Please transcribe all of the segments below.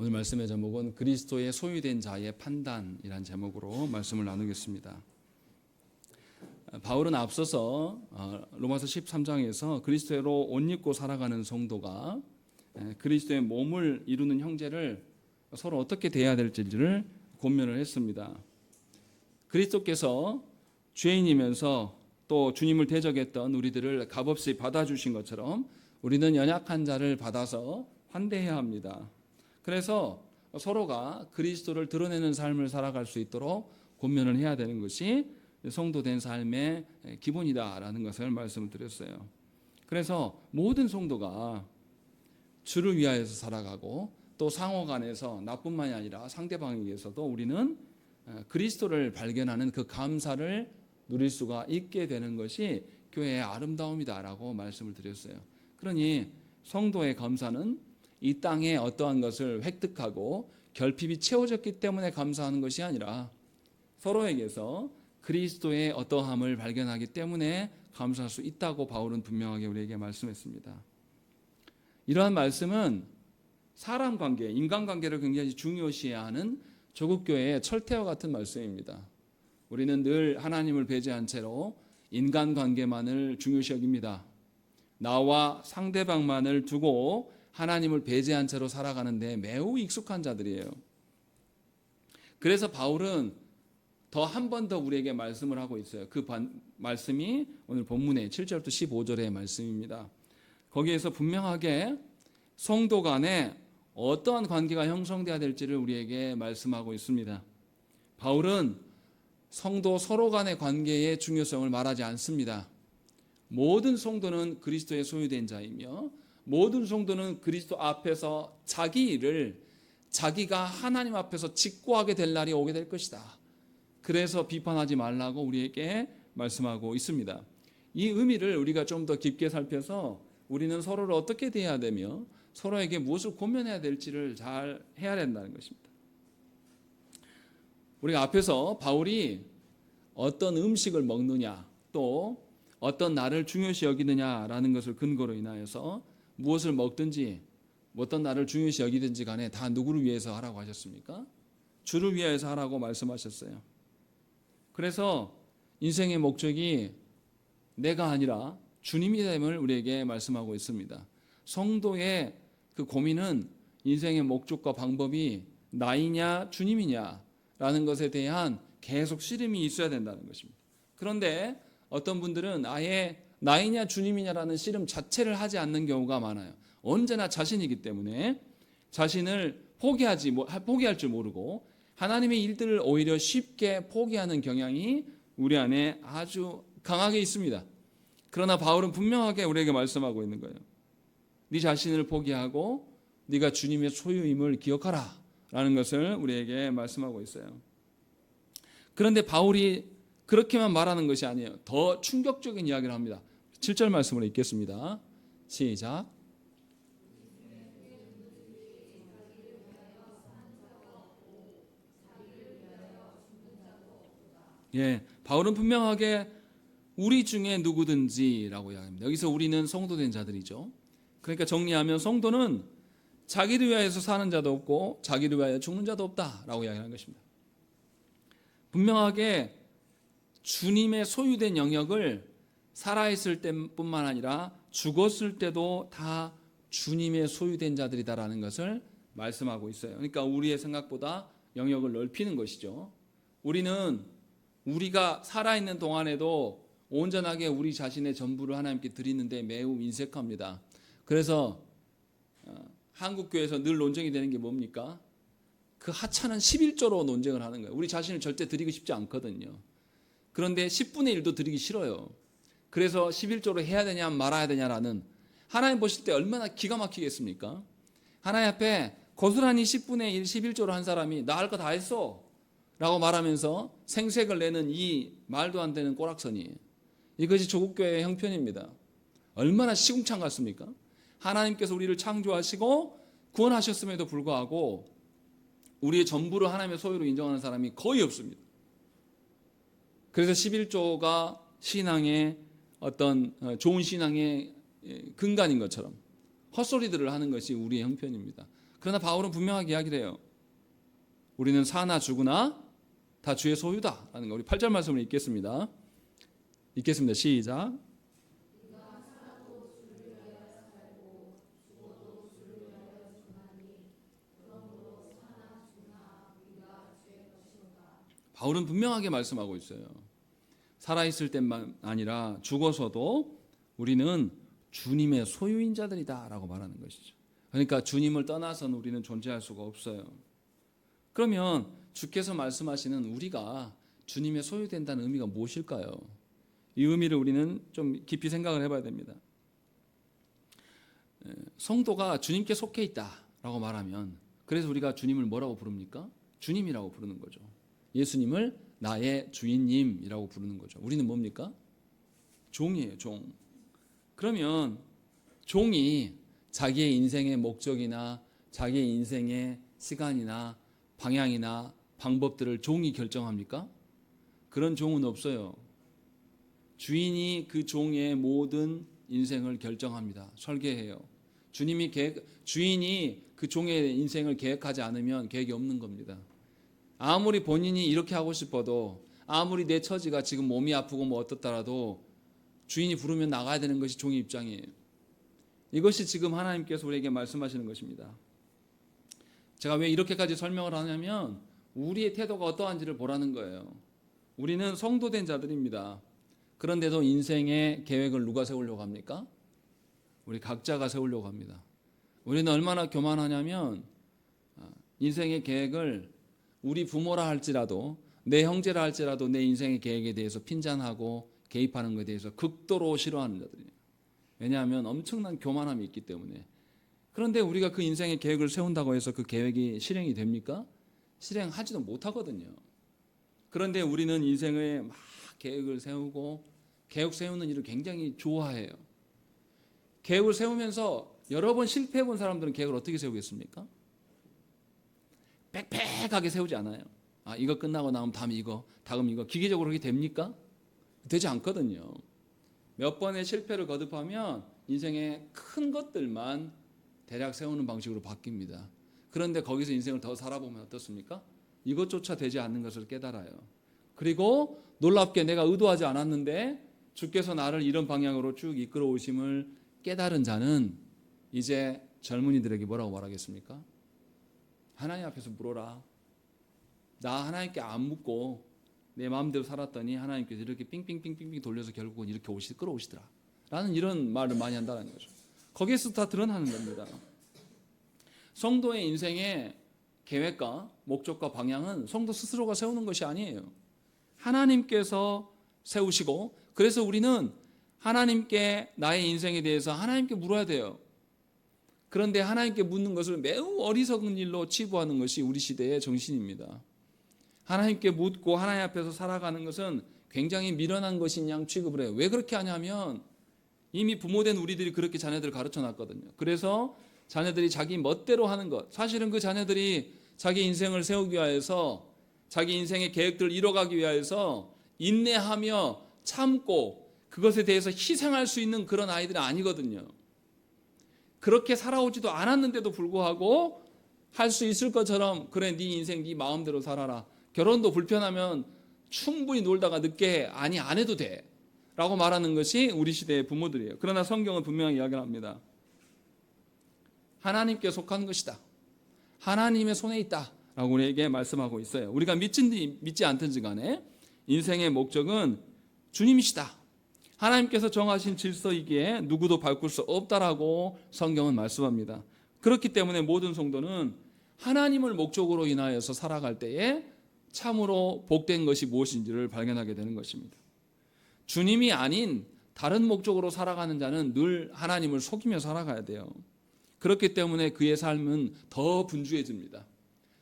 오늘 말씀의 제목은 그리스도의 소유된 자의 판단이란 제목으로 말씀을 나누겠습니다. 바울은 앞서서 로마서 13장에서 그리스도로 옷 입고 살아가는 성도가 그리스도의 몸을 이루는 형제를 서로 어떻게 대해야 될지를 고민을 했습니다. 그리스도께서 죄인이면서 또 주님을 대적했던 우리들을 값없이 받아주신 것처럼 우리는 연약한 자를 받아서 환대해야 합니다. 그래서 서로가 그리스도를 드러내는 삶을 살아갈 수 있도록 고민을 해야 되는 것이 성도된 삶의 기본이다라는 것을 말씀을 드렸어요. 그래서 모든 성도가 주를 위하여서 살아가고 또 상호간에서 나뿐만이 아니라 상대방에 위해서도 우리는 그리스도를 발견하는 그 감사를 누릴 수가 있게 되는 것이 교회의 아름다움이다라고 말씀을 드렸어요. 그러니 성도의 감사는 이 땅에 어떠한 것을 획득하고 결핍이 채워졌기 때문에 감사하는 것이 아니라 서로에게서 그리스도의 어떠함을 발견하기 때문에 감사할 수 있다고 바울은 분명하게 우리에게 말씀했습니다. 이러한 말씀은 사람 관계, 인간관계를 굉장히 중요시해야 하는 조국교회의 철퇴와 같은 말씀입니다. 우리는 늘 하나님을 배제한 채로 인간관계만을 중요시 여깁니다. 나와 상대방만을 두고 하나님을 배제한 채로 살아가는데 매우 익숙한 자들이에요. 그래서 바울은 더 한 번 더 우리에게 말씀을 하고 있어요. 그 말씀이 오늘 본문의 7절부터 15절의 말씀입니다. 거기에서 분명하게 성도 간에 어떠한 관계가 형성돼야 될지를 우리에게 말씀하고 있습니다. 바울은 성도 서로 간의 관계의 중요성을 말하지 않습니다. 모든 성도는 그리스도의 소유된 자이며 모든 성도는 그리스도 앞에서 자기 일을 자기가 하나님 앞에서 직고하게 될 날이 오게 될 것이다. 그래서 비판하지 말라고 우리에게 말씀하고 있습니다. 이 의미를 우리가 좀 더 깊게 살펴서 우리는 서로를 어떻게 대해야 되며 서로에게 무엇을 고면해야 될지를 잘 해야 된다는 것입니다. 우리가 앞에서 바울이 어떤 음식을 먹느냐 또 어떤 날을 중요시 여기느냐라는 것을 근거로 인하여서 무엇을 먹든지 어떤 날을 중요시 여기든지 간에 다 누구를 위해서 하라고 하셨습니까? 주를 위해서 하라고 말씀하셨어요. 그래서 인생의 목적이 내가 아니라 주님이 됨을 우리에게 말씀하고 있습니다. 성도의 그 고민은 인생의 목적과 방법이 나이냐 주님이냐라는 것에 대한 계속 씨름이 있어야 된다는 것입니다. 그런데 어떤 분들은 아예 나이냐 주님이냐라는 씨름 자체를 하지 않는 경우가 많아요. 언제나 자신이기 때문에 자신을 포기할 줄 모르고 하나님의 일들을 오히려 쉽게 포기하는 경향이 우리 안에 아주 강하게 있습니다. 그러나 바울은 분명하게 우리에게 말씀하고 있는 거예요. 네 자신을 포기하고 네가 주님의 소유임을 기억하라 라는 것을 우리에게 말씀하고 있어요. 그런데 바울이 그렇게만 말하는 것이 아니에요. 더 충격적인 이야기를 합니다. 7절 말씀으로 읽겠습니다. 시작. 바울은 분명하게 우리 중에 누구든지라고 이야기합니다. 여기서 우리는 성도된 자들이죠. 그러니까 정리하면 성도는 자기를 위하여서 사는 자도 없고 자기를 위하여 죽는 자도 없다라고 이야기하는 것입니다. 분명하게 주님의 소유된 영역을 살아있을 때뿐만 아니라 죽었을 때도 다 주님의 소유된 자들이다라는 것을 말씀하고 있어요. 그러니까 우리의 생각보다 영역을 넓히는 것이죠. 우리는 우리가 살아있는 동안에도 온전하게 우리 자신의 전부를 하나님께 드리는데 매우 인색합니다. 그래서 한국교회에서 늘 논쟁이 되는 게 뭡니까? 그 하찮은 11조로 논쟁을 하는 거예요. 우리 자신을 절대 드리고 싶지 않거든요. 그런데 10분의 1도 드리기 싫어요. 그래서 11조로 해야 되냐 말아야 되냐라는, 하나님 보실 때 얼마나 기가 막히겠습니까? 하나님 앞에 고스란히 10분의 1, 11조로 한 사람이 나 할 거 다 했어 라고 말하면서 생색을 내는 이 말도 안 되는 꼬락선이에요. 이것이 조국교회의 형편입니다. 얼마나 시궁창 같습니까? 하나님께서 우리를 창조하시고 구원하셨음에도 불구하고 우리의 전부를 하나님의 소유로 인정하는 사람이 거의 없습니다. 그래서 11조가 신앙의 어떤 좋은 신앙의 근간인 것처럼 헛소리들을 하는 것이 우리의 형편입니다. 그러나 바울은 분명하게 이야기를 해요. 우리는 사나 죽으나 다 주의 소유다 라는 거. 우리 8절 말씀을 읽겠습니다. 시작. 바울은 분명하게 말씀하고 있어요. 살아있을 때만 아니라 죽어서도 우리는 주님의 소유인 자들이다 라고 말하는 것이죠. 그러니까 주님을 떠나서는 우리는 존재할 수가 없어요. 그러면 주께서 말씀하시는 우리가 주님의 소유된다는 의미가 무엇일까요? 이 의미를 우리는 좀 깊이 생각을 해봐야 됩니다. 성도가 주님께 속해 있다라고 말하면 그래서 우리가 주님을 뭐라고 부릅니까? 주님이라고 부르는 거죠. 예수님을 나의 주인님이라고 부르는 거죠. 우리는 뭡니까? 종이에요, 종. 그러면 종이 자기의 인생의 목적이나 자기의 인생의 시간이나 방향이나 방법들을 종이 결정합니까? 그런 종은 없어요. 주인이 그 종의 모든 인생을 결정합니다. 설계해요. 주인이 그 종의 인생을 계획하지 않으면 계획이 없는 겁니다. 아무리 본인이 이렇게 하고 싶어도, 아무리 내 처지가 지금 몸이 아프고 뭐 어떻더라도 주인이 부르면 나가야 되는 것이 종의 입장이에요. 이것이 지금 하나님께서 우리에게 말씀하시는 것입니다. 제가 왜 이렇게까지 설명을 하냐면 우리의 태도가 어떠한지를 보라는 거예요. 우리는 성도된 자들입니다. 그런데도 인생의 계획을 누가 세우려고 합니까? 우리 각자가 세우려고 합니다. 우리는 얼마나 교만하냐면 인생의 계획을 우리 부모라 할지라도 내 형제라 할지라도 내 인생의 계획에 대해서 핀잔하고 개입하는 것에 대해서 극도로 싫어하는 자들이에요. 왜냐하면 엄청난 교만함이 있기 때문에. 그런데 우리가 그 인생의 계획을 세운다고 해서 그 계획이 실행이 됩니까? 실행하지도 못하거든요. 그런데 우리는 인생에 막 계획을 세우고 계획 세우는 일을 굉장히 좋아해요. 계획을 세우면서 여러 번 실패해 본 사람들은 계획을 어떻게 세우겠습니까? 빽빽하게 세우지 않아요. 이거 끝나고 나면 다음 이거, 다음 이거. 기계적으로 그렇게 됩니까? 되지 않거든요. 몇 번의 실패를 거듭하면 인생의 큰 것들만 대략 세우는 방식으로 바뀝니다. 그런데 거기서 인생을 더 살아보면 어떻습니까? 이것조차 되지 않는 것을 깨달아요. 그리고 놀랍게 내가 의도하지 않았는데 주께서 나를 이런 방향으로 쭉 이끌어 오심을 깨달은 자는 이제 젊은이들에게 뭐라고 말하겠습니까? 하나님 앞에서 물어라. 나 하나님께 안 묻고 내 마음대로 살았더니 하나님께서 이렇게 삥삥삥삥 돌려서 결국은 이렇게 끌어오시더라 라는 이런 말을 많이 한다는 거죠. 거기에서 다 드러나는 겁니다. 성도의 인생의 계획과 목적과 방향은 성도 스스로가 세우는 것이 아니에요. 하나님께서 세우시고, 그래서 우리는 하나님께 나의 인생에 대해서 하나님께 물어야 돼요. 그런데 하나님께 묻는 것을 매우 어리석은 일로 치부하는 것이 우리 시대의 정신입니다. 하나님께 묻고 하나님 앞에서 살아가는 것은 굉장히 미련한 것인 양 취급을 해요. 왜 그렇게 하냐면 이미 부모된 우리들이 그렇게 자녀들을 가르쳐 놨거든요. 그래서 자녀들이 자기 멋대로 하는 것, 사실은 그 자녀들이 자기 인생을 세우기 위해서, 자기 인생의 계획들을 이뤄가기 위해서 인내하며 참고 그것에 대해서 희생할 수 있는 그런 아이들은 아니거든요. 그렇게 살아오지도 않았는데도 불구하고 할 수 있을 것처럼, 그래 네 인생 네 마음대로 살아라, 결혼도 불편하면 충분히 놀다가 늦게 해, 아니 안 해도 돼 라고 말하는 것이 우리 시대의 부모들이에요. 그러나 성경은 분명히 이야기를 합니다. 하나님께 속한 것이다, 하나님의 손에 있다 라고 우리에게 말씀하고 있어요. 우리가 믿든지 믿지 않든지 간에 인생의 목적은 주님이시다, 하나님께서 정하신 질서이기에 누구도 바꿀 수 없다라고 성경은 말씀합니다. 그렇기 때문에 모든 성도는 하나님을 목적으로 인하여서 살아갈 때에 참으로 복된 것이 무엇인지를 발견하게 되는 것입니다. 주님이 아닌 다른 목적으로 살아가는 자는 늘 하나님을 속이며 살아가야 돼요. 그렇기 때문에 그의 삶은 더 분주해집니다.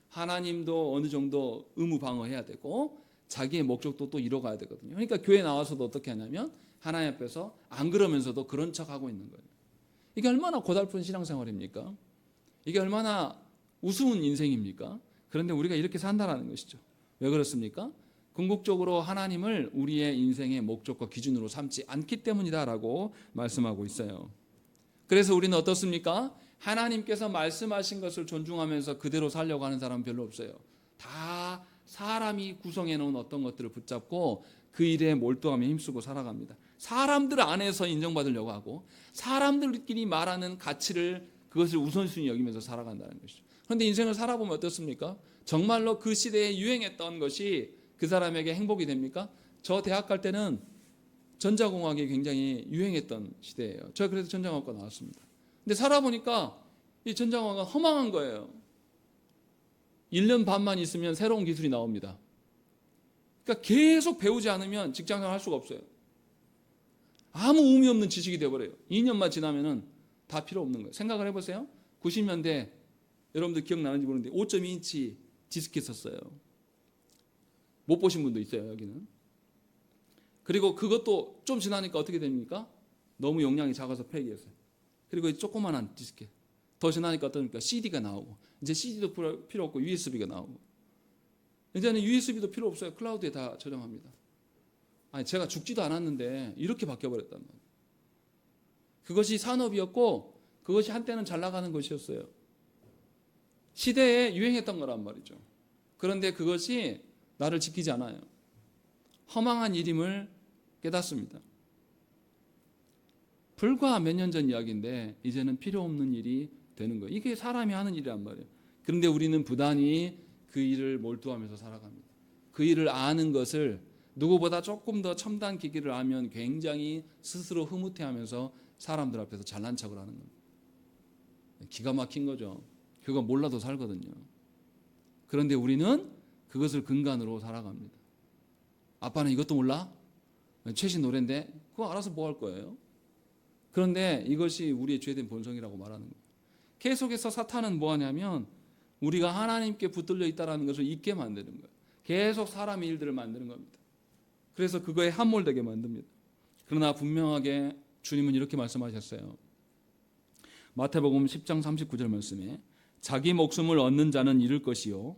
하나님도 어느 정도 의무방어해야 되고 자기의 목적도 또 이뤄가야 되거든요. 그러니까 교회 나와서도 어떻게 하냐면 하나님 앞에서 안 그러면서도 그런 척하고 있는 거예요. 이게 얼마나 고달픈 신앙생활입니까? 이게 얼마나 우스운 인생입니까? 그런데 우리가 이렇게 산다라는 것이죠. 왜 그렇습니까? 궁극적으로 하나님을 우리의 인생의 목적과 기준으로 삼지 않기 때문이다라고 말씀하고 있어요. 그래서 우리는 어떻습니까? 하나님께서 말씀하신 것을 존중하면서 그대로 살려고 하는 사람은 별로 없어요. 다 사람이 구성해 놓은 어떤 것들을 붙잡고 그 일에 몰두하며 힘쓰고 살아갑니다. 사람들 안에서 인정받으려고 하고 사람들끼리 말하는 가치를 그것을 우선순위 여기면서 살아간다는 것이죠. 그런데 인생을 살아보면 어떻습니까? 정말로 그 시대에 유행했던 것이 그 사람에게 행복이 됩니까? 저 대학 갈 때는 전자공학이 굉장히 유행했던 시대예요. 제가 그래서 전자공학과 나왔습니다. 근데 살아보니까 이 전자공학은 허망한 거예요. 1년 반만 있으면 새로운 기술이 나옵니다. 그러니까 계속 배우지 않으면 직장생활 할 수가 없어요. 아무 의미 없는 지식이 되어버려요. 2년만 지나면은 다 필요 없는 거예요. 생각을 해보세요. 90년대 여러분들 기억나는지 모르는데 5.2인치 디스크 썼어요. 못 보신 분도 있어요, 여기는. 그리고 그것도 좀 지나니까 어떻게 됩니까? 너무 용량이 작아서 폐기했어요. 그리고 조그만한 디스크. 더 지나니까 어떻습니까? CD가 나오고 이제 CD도 필요 없고 USB가 나오고 이제는 USB도 필요 없어요. 클라우드에 다 저장합니다. 아니 제가 죽지도 않았는데 이렇게 바뀌어버렸단 말이에요. 그것이 산업이었고 그것이 한때는 잘 나가는 것이었어요. 시대에 유행했던 거란 말이죠. 그런데 그것이 나를 지키지 않아요. 허망한 일임을 깨닫습니다. 불과 몇 년 전 이야기인데 이제는 필요 없는 일이 되는 거예요. 이게 사람이 하는 일이란 말이에요. 그런데 우리는 부단히 그 일을 몰두하면서 살아갑니다. 그 일을 아는 것을 누구보다 조금 더 첨단 기기를 알면 굉장히 스스로 흐뭇해하면서 사람들 앞에서 잘난 척을 하는 겁니다. 기가 막힌 거죠. 그거 몰라도 살거든요. 그런데 우리는 그것을 근간으로 살아갑니다. 아빠는 이것도 몰라? 최신 노래인데 그거 알아서 뭐 할 거예요? 그런데 이것이 우리의 죄된 본성이라고 말하는 거예요. 계속해서 사탄은 뭐 하냐면 우리가 하나님께 붙들려 있다는 것을 잊게 만드는 거예요. 계속 사람의 일들을 만드는 겁니다. 그래서 그거에 함몰되게 만듭니다. 그러나 분명하게 주님은 이렇게 말씀하셨어요. 마태복음 10장 39절 말씀에 자기 목숨을 얻는 자는 잃을 것이요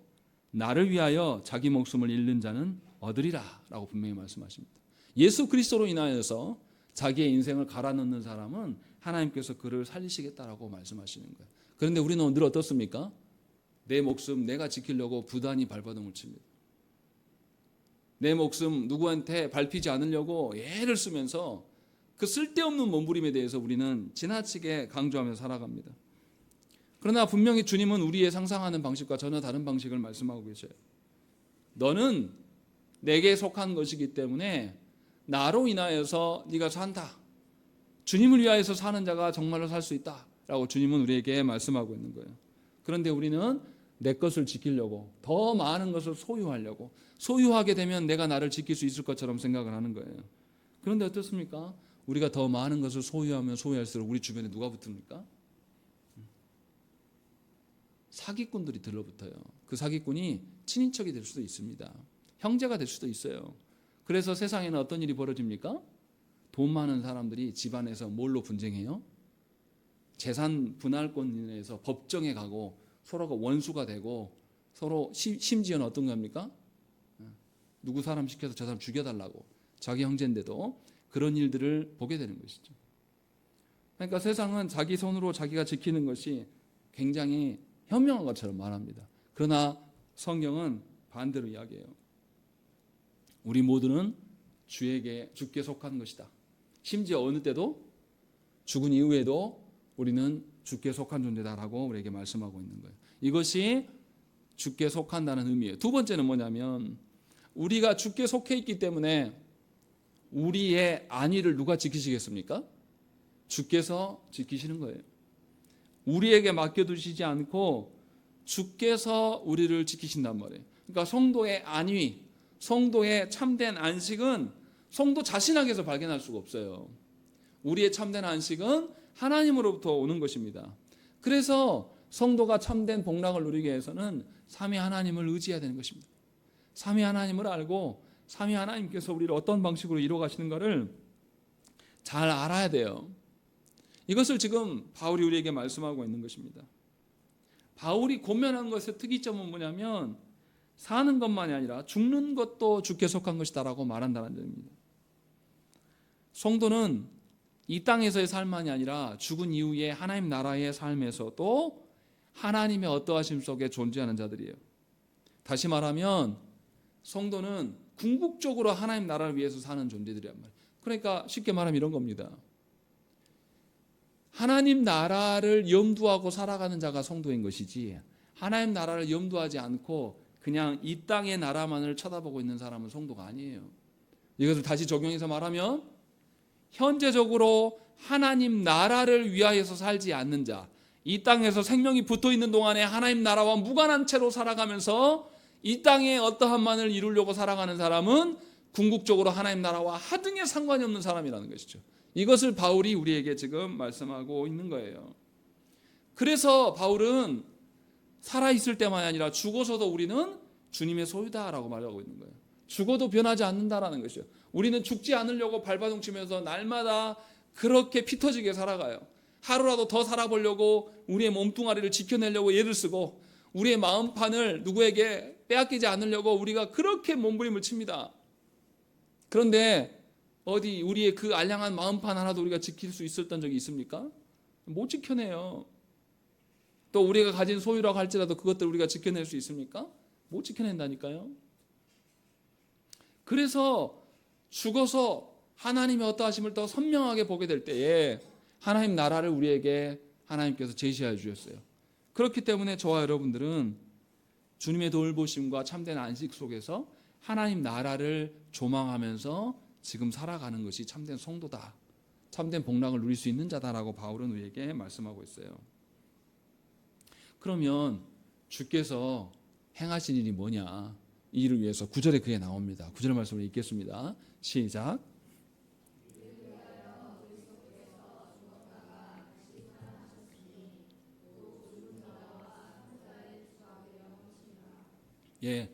나를 위하여 자기 목숨을 잃는 자는 얻으리라 라고 분명히 말씀하십니다. 예수 그리스도로 인하여서 자기의 인생을 갈아넣는 사람은 하나님께서 그를 살리시겠다라고 말씀하시는 거예요. 그런데 우리는 늘 어떻습니까? 내 목숨 내가 지키려고 부단히 발버둥을 칩니다. 내 목숨 누구한테 밟히지 않으려고 애를 쓰면서 그 쓸데없는 몸부림에 대해서 우리는 지나치게 강조하면서 살아갑니다. 그러나 분명히 주님은 우리의 상상하는 방식과 전혀 다른 방식을 말씀하고 계셔요. 너는 내게 속한 것이기 때문에 나로 인하여서 네가 산다. 주님을 위하여서 사는 자가 정말로 살 수 있다 라고 주님은 우리에게 말씀하고 있는 거예요. 그런데 우리는 내 것을 지키려고 더 많은 것을 소유하려고 소유하게 되면 내가 나를 지킬 수 있을 것처럼 생각을 하는 거예요. 그런데 어떻습니까? 우리가 더 많은 것을 소유하면 소유할수록 우리 주변에 누가 붙습니까? 사기꾼들이 들러붙어요. 그 사기꾼이 친인척이 될 수도 있습니다. 형제가 될 수도 있어요. 그래서 세상에는 어떤 일이 벌어집니까? 돈 많은 사람들이 집안에서 뭘로 분쟁해요? 재산 분할권에서 법정에 가고 서로가 원수가 되고 서로 심지어는 어떤 겁니까? 누구 사람 시켜서 저 사람 죽여달라고 자기 형제인데도 그런 일들을 보게 되는 것이죠. 그러니까 세상은 자기 손으로 자기가 지키는 것이 굉장히 현명한 것처럼 말합니다. 그러나 성경은 반대로 이야기해요. 우리 모두는 주께 속한 것이다. 심지어 어느 때도 죽은 이후에도 우리는 주께 속한 존재다라고 우리에게 말씀하고 있는 거예요. 이것이 주께 속한다는 의미예요. 두 번째는 뭐냐면 우리가 주께 속해 있기 때문에 우리의 안위를 누가 지키시겠습니까? 주께서 지키시는 거예요. 우리에게 맡겨두시지 않고 주께서 우리를 지키신단 말이에요. 그러니까 성도의 안위, 성도의 참된 안식은 성도 자신에게서 발견할 수가 없어요. 우리의 참된 안식은 하나님으로부터 오는 것입니다. 그래서 성도가 참된 복락을 누리기 위해서는 삼위 하나님을 의지해야 되는 것입니다. 삼위 하나님을 알고 삼위 하나님께서 우리를 어떤 방식으로 이루어가시는가를 잘 알아야 돼요. 이것을 지금 바울이 우리에게 말씀하고 있는 것입니다. 바울이 고면한 것의 특이점은 뭐냐면 사는 것만이 아니라 죽는 것도 주께 속한 것이다라고 말한다는 점입니다. 성도는 이 땅에서의 삶만이 아니라 죽은 이후에 하나님 나라의 삶에서도 하나님의 어떠하심 속에 존재하는 자들이에요. 다시 말하면 성도는 궁극적으로 하나님 나라를 위해서 사는 존재들이란 말이에요. 그러니까 쉽게 말하면 이런 겁니다. 하나님 나라를 염두하고 살아가는 자가 성도인 것이지, 하나님 나라를 염두하지 않고 그냥 이 땅의 나라만을 쳐다보고 있는 사람은 성도가 아니에요. 이것을 다시 적용해서 말하면 현재적으로 하나님 나라를 위하여서 살지 않는 자, 이 땅에서 생명이 붙어있는 동안에 하나님 나라와 무관한 채로 살아가면서 이 땅에 어떠한 만을 이루려고 살아가는 사람은 궁극적으로 하나님 나라와 하등의 상관이 없는 사람이라는 것이죠. 이것을 바울이 우리에게 지금 말씀하고 있는 거예요. 그래서 바울은 살아있을 때만이 아니라 죽어서도 우리는 주님의 소유다라고 말하고 있는 거예요. 죽어도 변하지 않는다라는 것이죠. 우리는 죽지 않으려고 발버둥치면서 날마다 그렇게 피 터지게 살아가요. 하루라도 더 살아보려고 우리의 몸뚱아리를 지켜내려고 애를 쓰고, 우리의 마음판을 누구에게 빼앗기지 않으려고 우리가 그렇게 몸부림을 칩니다. 그런데 어디 우리의 그 알량한 마음판 하나도 우리가 지킬 수 있었던 적이 있습니까? 못 지켜내요. 또 우리가 가진 소유라고 할지라도 그것들 우리가 지켜낼 수 있습니까? 못 지켜낸다니까요. 그래서 죽어서 하나님의 어떠하심을 더 선명하게 보게 될 때에 하나님 나라를 우리에게 하나님께서 제시하여 주셨어요. 그렇기 때문에 저와 여러분들은 주님의 돌보심과 참된 안식 속에서 하나님 나라를 조망하면서 지금 살아가는 것이 참된 성도다, 참된 복락을 누릴 수 있는 자다라고 바울은 우리에게 말씀하고 있어요. 그러면 주께서 행하신 일이 뭐냐, 이 일을 위해서 9절에 그게 나옵니다. 9절 말씀을 읽겠습니다. 시작. 예,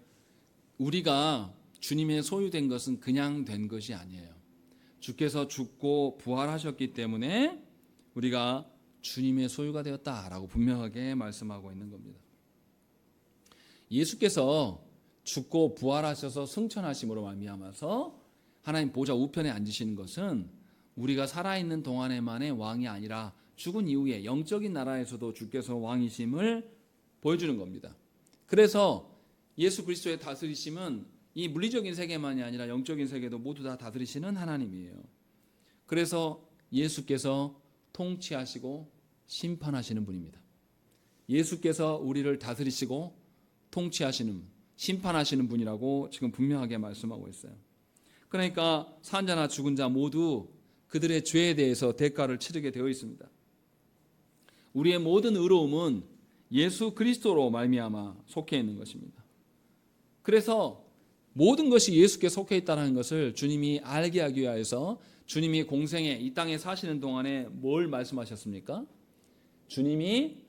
우리가 주님의 소유된 것은 그냥 된 것이 아니에요. 주께서 죽고 부활하셨기 때문에 우리가 주님의 소유가 되었다라고 분명하게 말씀하고 있는 겁니다. 예수께서 죽고 부활하셔서 승천하심으로 말미암아서 하나님 보좌 우편에 앉으시는 것은 우리가 살아있는 동안에만의 왕이 아니라 죽은 이후에 영적인 나라에서도 주께서 왕이심을 보여주는 겁니다. 그래서 예수 그리스도의 다스리심은 이 물리적인 세계만이 아니라 영적인 세계도 모두 다 다스리시는 하나님이에요. 그래서 예수께서 통치하시고 심판하시는 분입니다. 예수께서 우리를 다스리시고 통치하시는, 심판하시는 분이라고 지금 분명하게 말씀하고 있어요. 그러니까 산자나 죽은 자 모두 그들의 죄에 대해서 대가를 치르게 되어 있습니다. 우리의 모든 의로움은 예수 그리스도로 말미암아 속해 있는 것입니다. 그래서 모든 것이 예수께 속해 있다는 것을 주님이 알게 하기 위해서 주님이 공생에 이 땅에 사시는 동안에 뭘 말씀하셨습니까? 주님이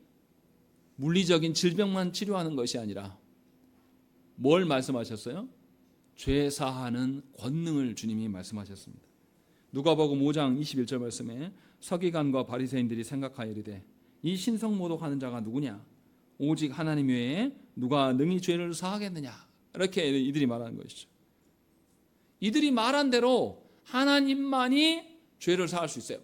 물리적인 질병만 치료하는 것이 아니라 뭘 말씀하셨어요? 죄 사하는 권능을 주님이 말씀하셨습니다. 누가복음 5장 21절 말씀에 서기관과 바리새인들이 생각하여 이르되 이 신성모독하는 자가 누구냐? 오직 하나님 외에 누가 능히 죄를 사하겠느냐? 이렇게 이들이 말하는 것이죠. 이들이 말한 대로 하나님만이 죄를 사할 수 있어요.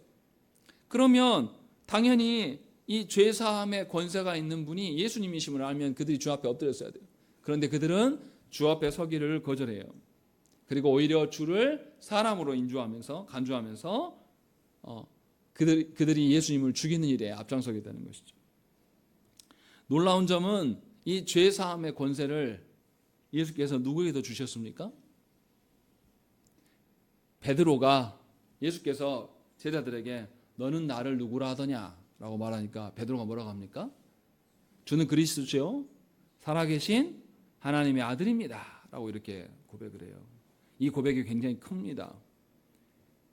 그러면 당연히 이 죄사함의 권세가 있는 분이 예수님이심을 알면 그들이 주 앞에 엎드렸어야 돼요. 그런데 그들은 주 앞에 서기를 거절해요. 그리고 오히려 주를 사람으로 인주하면서 간주하면서 그들이 예수님을 죽이는 일에 앞장서게 되는 것이죠. 놀라운 점은 이 죄사함의 권세를 예수께서 누구에게도 주셨습니까? 베드로가 예수께서 제자들에게 너는 나를 누구라 하더냐 라고 말하니까 베드로가 뭐라고 합니까? 주는 그리스도시요 살아계신 하나님의 아들입니다 라고 이렇게 고백을 해요. 이 고백이 굉장히 큽니다.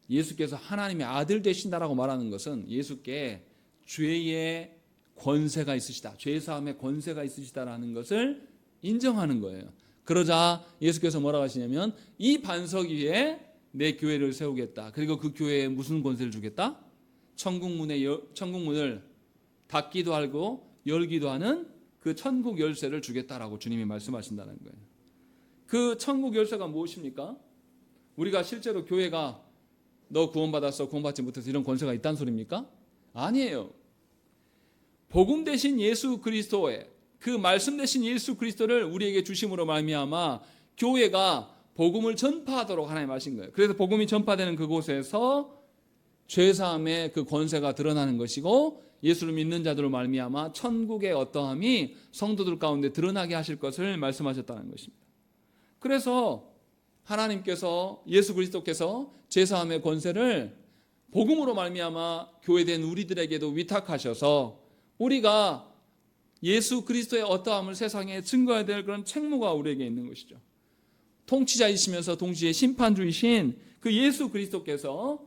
예수께서 하나님의 아들 되신다라고 말하는 것은 예수께 죄의 권세가 있으시다, 죄사함의 권세가 있으시다라는 것을 인정하는 거예요. 그러자 예수께서 뭐라고 하시냐면 이 반석 위에 내 교회를 세우겠다. 그리고 그 교회에 무슨 권세를 주겠다? 천국문을 닫기도 하고 열기도 하는 그 천국 열쇠를 주겠다라고 주님이 말씀하신다는 거예요. 그 천국 열쇠가 무엇입니까? 우리가 실제로 교회가 너 구원받았어, 구원받지 못해서 이런 권세가 있다는 소리입니까? 아니에요. 복음 대신 예수 그리스도의 그 말씀 대신 예수 그리스도를 우리에게 주심으로 말미암아 교회가 복음을 전파하도록 하나님 하신 거예요. 그래서 복음이 전파되는 그곳에서 죄사함의 그 권세가 드러나는 것이고 예수를 믿는 자들로 말미암아 천국의 어떠함이 성도들 가운데 드러나게 하실 것을 말씀하셨다는 것입니다. 그래서 하나님께서 예수 그리스도께서 죄사함의 권세를 복음으로 말미암아 교회된 우리들에게도 위탁하셔서 우리가 예수 그리스도의 어떠함을 세상에 증거해야 될 그런 책무가 우리에게 있는 것이죠. 통치자이시면서 동시에 심판주이신 그 예수 그리스도께서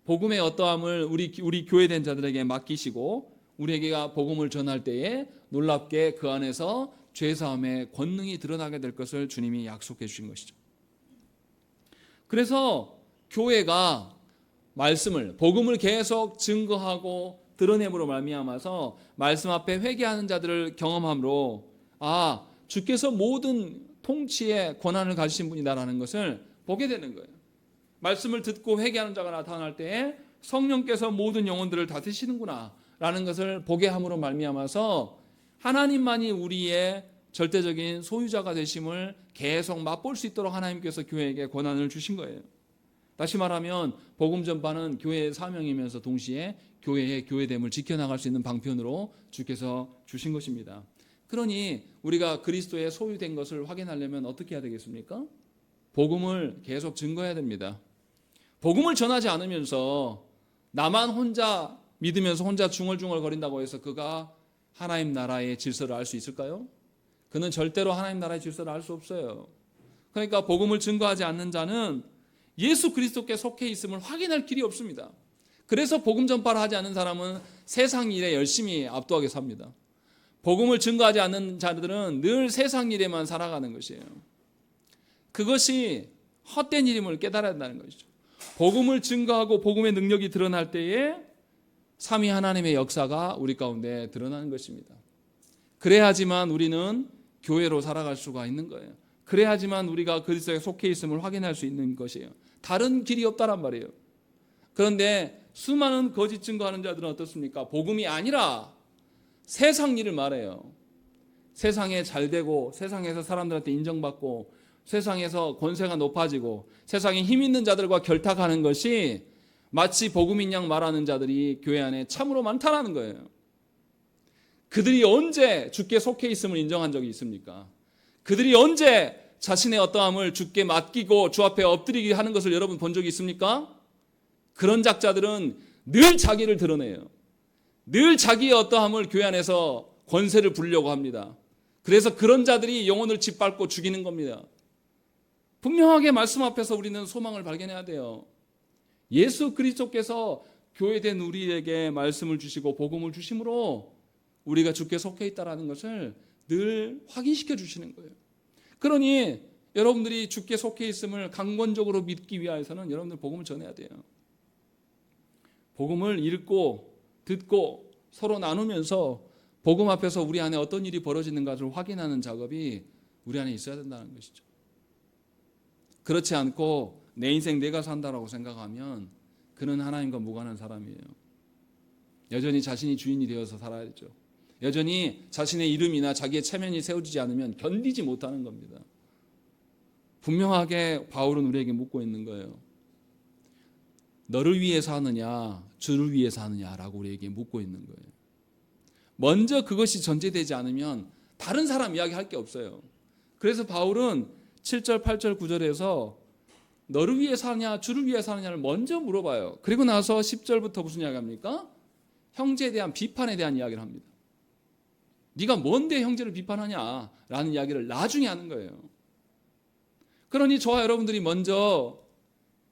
복음의 어떠함을 우리 교회된 자들에게 맡기시고 우리에게가 복음을 전할 때에 놀랍게 그 안에서 죄사함의 권능이 드러나게 될 것을 주님이 약속해 주신 것이죠. 그래서 교회가 말씀을 복음을 계속 증거하고 드러냄으로 말미암아서 말씀 앞에 회개하는 자들을 경험함으로 주께서 모든 통치의 권한을 가지신 분이다라는 것을 보게 되는 거예요. 말씀을 듣고 회개하는 자가 나타날 때에 성령께서 모든 영혼들을 다스리시는구나 라는 것을 보게 함으로 말미암아서 하나님만이 우리의 절대적인 소유자가 되심을 계속 맛볼 수 있도록 하나님께서 교회에게 권한을 주신 거예요. 다시 말하면 복음 전파는 교회의 사명이면서 동시에 교회의 교회됨을 지켜나갈 수 있는 방편으로 주께서 주신 것입니다. 그러니 우리가 그리스도의 소유된 것을 확인하려면 어떻게 해야 되겠습니까? 복음을 계속 증거해야 됩니다. 복음을 전하지 않으면서 나만 혼자 믿으면서 혼자 중얼중얼 거린다고 해서 그가 하나님 나라의 질서를 알 수 있을까요? 그는 절대로 하나님 나라의 질서를 알 수 없어요. 그러니까 복음을 증거하지 않는 자는 예수 그리스도께 속해 있음을 확인할 길이 없습니다. 그래서 복음 전파를 하지 않는 사람은 세상 일에 열심히 압도하게 삽니다. 복음을 증거하지 않는 자들은 늘 세상 일에만 살아가는 것이에요. 그것이 헛된 일임을 깨달아야 한다는 것이죠. 복음을 증거하고 복음의 능력이 드러날 때에 삼위 하나님의 역사가 우리 가운데 드러나는 것입니다. 그래야지만 우리는 교회로 살아갈 수가 있는 거예요. 그래야지만 우리가 그리스도에 속해 있음을 확인할 수 있는 것이에요. 다른 길이 없다란 말이에요. 그런데 수많은 거짓 증거하는 자들은 어떻습니까? 복음이 아니라 세상 일을 말해요. 세상에 잘 되고 세상에서 사람들한테 인정받고 세상에서 권세가 높아지고 세상에 힘 있는 자들과 결탁하는 것이 마치 복음인 양 말하는 자들이 교회 안에 참으로 많다라는 거예요. 그들이 언제 주께 속해 있음을 인정한 적이 있습니까? 그들이 언제 자신의 어떠함을 주께 맡기고 주 앞에 엎드리게 하는 것을 여러분 본 적이 있습니까? 그런 작자들은 늘 자기를 드러내요. 늘 자기의 어떠함을 교회 안에서 권세를 부리려고 합니다. 그래서 그런 자들이 영혼을 짓밟고 죽이는 겁니다. 분명하게 말씀 앞에서 우리는 소망을 발견해야 돼요. 예수 그리스도께서 교회된 우리에게 말씀을 주시고 복음을 주심으로 우리가 주께 속해 있다는 것을 늘 확인시켜 주시는 거예요. 그러니 여러분들이 주께 속해 있음을 강권적으로 믿기 위해서는 여러분들 복음을 전해야 돼요. 복음을 읽고 듣고 서로 나누면서 복음 앞에서 우리 안에 어떤 일이 벌어지는가를 확인하는 작업이 우리 안에 있어야 된다는 것이죠. 그렇지 않고 내 인생 내가 산다라고 생각하면 그는 하나님과 무관한 사람이에요. 여전히 자신이 주인이 되어서 살아야죠. 여전히 자신의 이름이나 자기의 체면이 세워지지 않으면 견디지 못하는 겁니다. 분명하게 바울은 우리에게 묻고 있는 거예요. 너를 위해 사느냐 주를 위해 사느냐라고 우리에게 묻고 있는 거예요. 먼저 그것이 전제되지 않으면 다른 사람 이야기할 게 없어요. 그래서 바울은 7절 8절 9절에서 너를 위해 사느냐 주를 위해 사느냐를 먼저 물어봐요. 그리고 나서 10절부터 무슨 이야기합니까? 형제에 대한 비판에 대한 이야기를 합니다. 네가 뭔데 형제를 비판하냐라는 이야기를 나중에 하는 거예요. 그러니 저와 여러분들이 먼저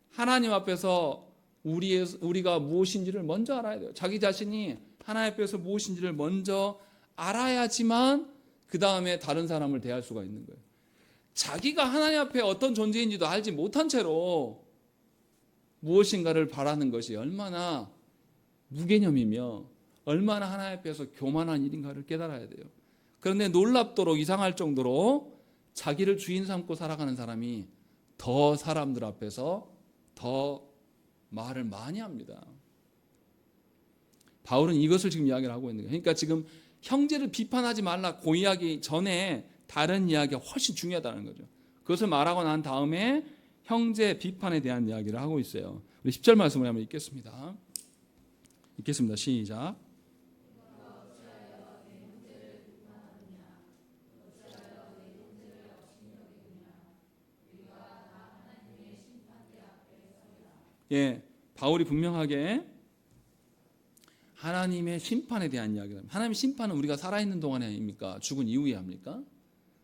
하나님 앞에서 우리가 무엇인지를 먼저 알아야 돼요. 자기 자신이 하나님 앞에서 무엇인지를 먼저 알아야지만 그 다음에 다른 사람을 대할 수가 있는 거예요. 자기가 하나님 앞에 어떤 존재인지도 알지 못한 채로 무엇인가를 바라는 것이 얼마나 무개념이며 얼마나 하나님 앞에서 교만한 일인가를 깨달아야 돼요. 그런데 놀랍도록 이상할 정도로 자기를 주인 삼고 살아가는 사람이 더 사람들 앞에서 더 말을 많이 합니다. 바울은 이것을 지금 이야기를 하고 있는 거예요. 그러니까 지금 형제를 비판하지 말라 그 이야기 전에 다른 이야기가 훨씬 중요하다는 거죠. 그것을 말하고 난 다음에 형제 비판에 대한 이야기를 하고 있어요. 우리 10절 말씀을 한번 읽겠습니다. 읽겠습니다. 시작. 예, 바울이 분명하게 하나님의 심판에 대한 이야기를 합니다. 하나님의 심판은 우리가 살아있는 동안에 아닙니까? 죽은 이후에 합니까?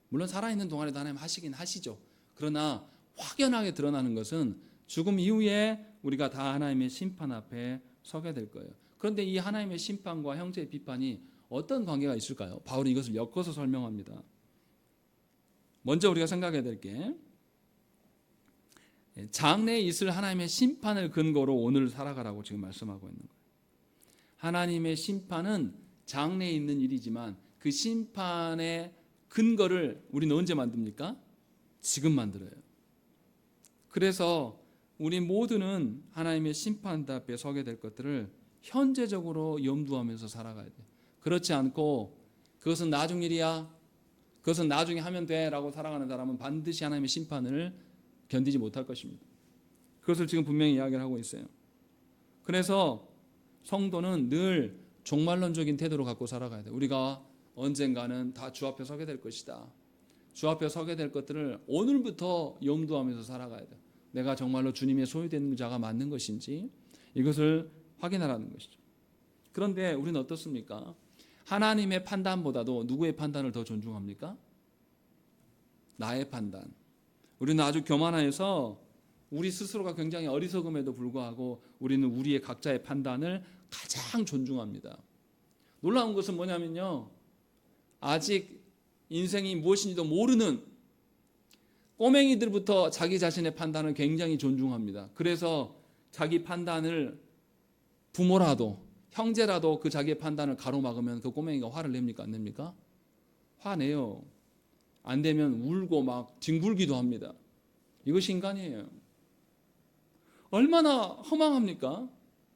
물론 살아있는 동안에도 하나님 하시긴 하시죠. 그러나 확연하게 드러나는 것은 죽음 이후에 우리가 다 하나님의 심판 앞에 서게 될 거예요. 그런데 이 하나님의 심판과 형제의 비판이 어떤 관계가 있을까요? 바울이 이것을 엮어서 설명합니다. 먼저 우리가 생각해야 될 게 장래에 있을 하나님의 심판을 근거로 오늘 살아가라고 지금 말씀하고 있는 거예요. 하나님의 심판은 장래에 있는 일이지만 그 심판의 근거를 우리는 언제 만듭니까? 지금 만들어요. 그래서 우리 모두는 하나님의 심판 앞에 서게 될 것들을 현재적으로 염두하면서 살아가야 돼요. 그렇지 않고 그것은 나중 일이야, 그것은 나중에 하면 돼 라고 살아가는 사람은 반드시 하나님의 심판을 견디지 못할 것입니다. 그것을 지금 분명히 이야기를 하고 있어요. 그래서 성도는 늘 종말론적인 태도로 갖고 살아가야 돼요. 우리가 언젠가는 다 주 앞에 서게 될 것이다. 주 앞에 서게 될 것들을 오늘부터 염두하면서 살아가야 돼요. 내가 정말로 주님의 소유된 자가 맞는 것인지 이것을 확인하라는 것이죠. 그런데 우리는 어떻습니까? 하나님의 판단보다도 누구의 판단을 더 존중합니까? 나의 판단. 우리는 아주 교만해서 우리 스스로가 굉장히 어리석음에도 불구하고 우리는 우리의 각자의 판단을 가장 존중합니다. 놀라운 것은 뭐냐면요, 아직 인생이 무엇인지도 모르는 꼬맹이들부터 자기 자신의 판단을 굉장히 존중합니다. 그래서 자기 판단을 부모라도 형제라도 그 자기의 판단을 가로막으면 그 꼬맹이가 화를 냅니까? 안 냅니까? 화내요. 안 되면 울고 막 뒹굴기도 합니다. 이것이 인간이에요. 얼마나 허망합니까?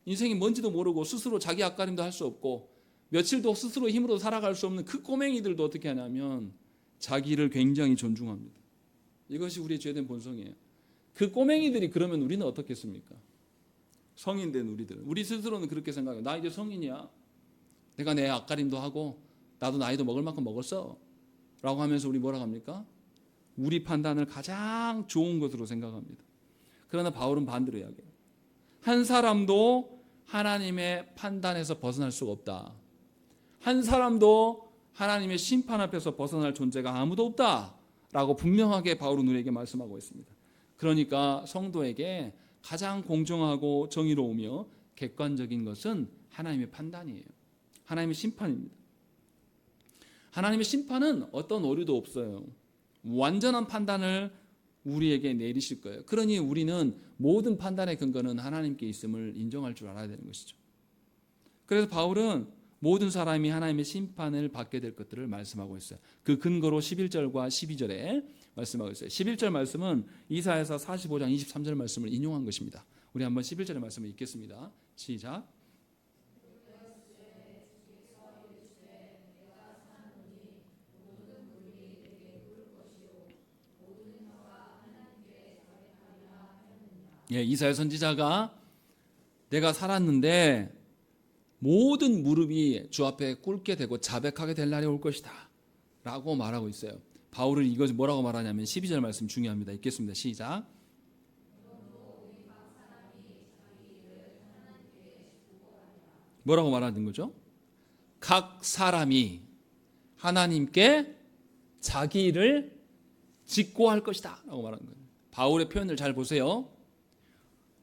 인생이 뭔지도 모르고 스스로 자기 앞가림도 할 수 없고 며칠도 스스로 힘으로 살아갈 수 없는 그 꼬맹이들도 어떻게 하냐면 자기를 굉장히 존중합니다. 이것이 우리의 죄된 본성이에요. 그 꼬맹이들이 그러면 우리는 어떻겠습니까? 성인 된 우리들. 우리 스스로는 그렇게 생각해요. 나 이제 성인이야. 내가 내 앞가림도 하고 나도 나이도 먹을 만큼 먹었어 라고 하면서 우리 뭐라고 합니까? 우리 판단을 가장 좋은 것으로 생각합니다. 그러나 바울은 반대로 이야기해요. 한 사람도 하나님의 판단에서 벗어날 수가 없다. 한 사람도 하나님의 심판 앞에서 벗어날 존재가 아무도 없다 라고 분명하게 바울은 우리에게 말씀하고 있습니다. 그러니까 성도에게 가장 공정하고 정의로우며 객관적인 것은 하나님의 판단이에요. 하나님의 심판입니다. 하나님의 심판은 어떤 오류도 없어요. 완전한 판단을 우리에게 내리실 거예요. 그러니 우리는 모든 판단의 근거는 하나님께 있음을 인정할 줄 알아야 되는 것이죠. 그래서 바울은 모든 사람이 하나님의 심판을 받게 될 것들을 말씀하고 있어요. 그 근거로 11절과 12절에 말씀하고 있어요. 11절 말씀은 이사야서 45장 23절 말씀을 인용한 것입니다. 우리 한번 11절의 말씀을 읽겠습니다. 시작. 예, 이사야 선지자가 내가 살았는데 모든 무릎이 주 앞에 꿇게 되고 자백하게 될 날이 올 것이다 라고 말하고 있어요. 바울은 이것을 뭐라고 말하냐면 12절 말씀 중요합니다. 읽겠습니다. 시작. 뭐라고 말하는 거죠? 각 사람이 하나님께 자기 일을 직고할 것이다 라고 말하는 거예요. 바울의 표현을 잘 보세요.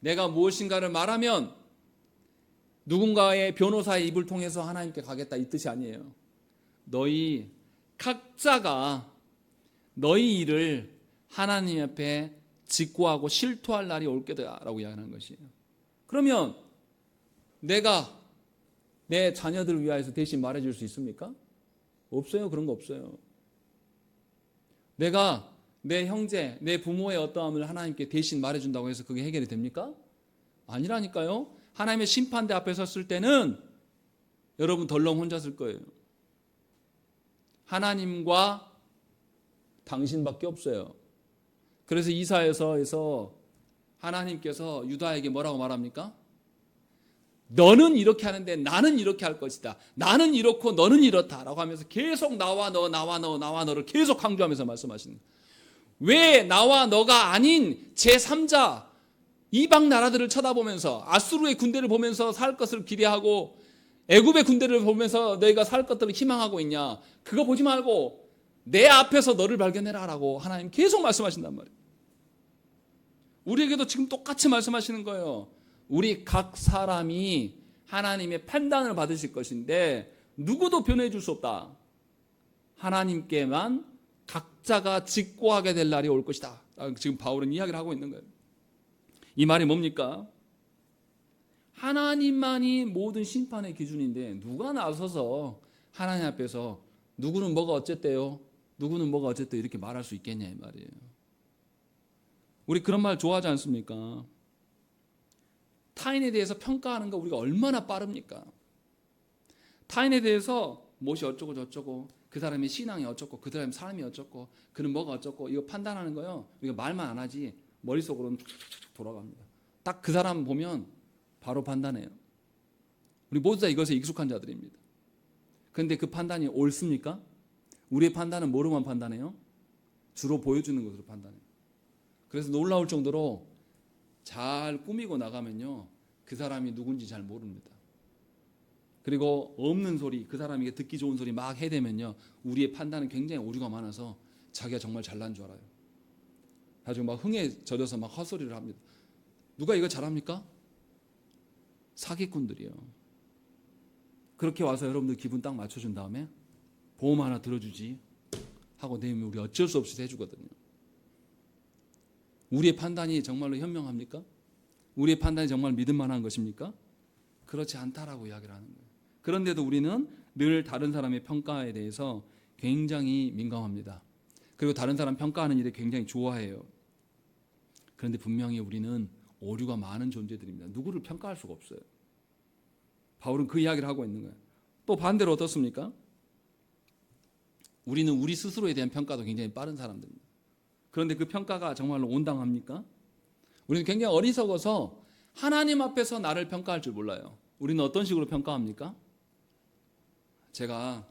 내가 무엇인가를 말하면 누군가의 변호사의 입을 통해서 하나님께 가겠다 이 뜻이 아니에요. 너희 각자가 너희 일을 하나님 앞에 직고하고 실토할 날이 올 거다라고 이야기하는 것이에요. 그러면 내가 내 자녀들을 위하여서 대신 말해줄 수 있습니까? 없어요. 그런 거 없어요. 내가 내 형제, 내 부모의 어떠함을 하나님께 대신 말해준다고 해서 그게 해결이 됩니까? 아니라니까요. 하나님의 심판대 앞에 섰을 때는 여러분 덜렁 혼자 쓸 거예요. 하나님과 당신밖에 없어요. 그래서 이사야서에서 하나님께서 유다에게 뭐라고 말합니까? 너는 이렇게 하는데 나는 이렇게 할 것이다. 나는 이렇고 너는 이렇다 라고 하면서 계속 나와 너 나와 너 나와 너를 계속 강조하면서 말씀하시는 거예요. 왜 나와 너가 아닌 제3자 이방 나라들을 쳐다보면서 아수르의 군대를 보면서 살 것을 기대하고 애굽의 군대를 보면서 너희가 살 것들을 희망하고 있냐? 그거 보지 말고 내 앞에서 너를 발견해라 라고 하나님 계속 말씀하신단 말이에요. 우리에게도 지금 똑같이 말씀하시는 거예요. 우리 각 사람이 하나님의 판단을 받으실 것인데 누구도 변호해 줄 수 없다. 하나님께만 각자가 직고하게 될 날이 올 것이다. 지금 바울은 이야기를 하고 있는 거예요. 이 말이 뭡니까? 하나님만이 모든 심판의 기준인데 누가 나서서 하나님 앞에서 누구는 뭐가 어쨌대요? 누구는 뭐가 어쨌대요? 이렇게 말할 수 있겠냐 이 말이에요. 우리 그런 말 좋아하지 않습니까? 타인에 대해서 평가하는 거 우리가 얼마나 빠릅니까? 타인에 대해서 무엇이 어쩌고 저쩌고 그 사람의 신앙이 어쩌고 그 사람의 삶이 어쩌고 그는 뭐가 어쩌고 이거 판단하는 거요. 우리가 말만 안 하지 머릿속으로는 툭툭툭 돌아갑니다. 딱 그 사람 보면 바로 판단해요. 우리 모두 다 이것에 익숙한 자들입니다. 그런데 그 판단이 옳습니까? 우리의 판단은 뭐로만 판단해요? 주로 보여주는 것으로 판단해요. 그래서 놀라울 정도로 잘 꾸미고 나가면요 그 사람이 누군지 잘 모릅니다. 그리고 없는 소리, 그 사람에게 듣기 좋은 소리 막 해대면요 우리의 판단은 굉장히 오류가 많아서 자기가 정말 잘난 줄 알아요. 아주 막 흥에 젖어서 막 헛소리를 합니다. 누가 이거 잘합니까? 사기꾼들이요. 그렇게 와서 여러분들 기분 딱 맞춰준 다음에 보험 하나 들어주지 하고 내면 우리 어쩔 수 없이 해주거든요. 우리의 판단이 정말로 현명합니까? 우리의 판단이 정말 믿을 만한 것입니까? 그렇지 않다라고 이야기를 하는 거예요. 그런데도 우리는 늘 다른 사람의 평가에 대해서 굉장히 민감합니다. 그리고 다른 사람 평가하는 일에 굉장히 좋아해요. 그런데 분명히 우리는 오류가 많은 존재들입니다. 누구를 평가할 수가 없어요. 바울은 그 이야기를 하고 있는 거예요. 또 반대로 어떻습니까? 우리는 우리 스스로에 대한 평가도 굉장히 빠른 사람들입니다. 그런데 그 평가가 정말로 온당합니까? 우리는 굉장히 어리석어서 하나님 앞에서 나를 평가할 줄 몰라요. 우리는 어떤 식으로 평가합니까? 제가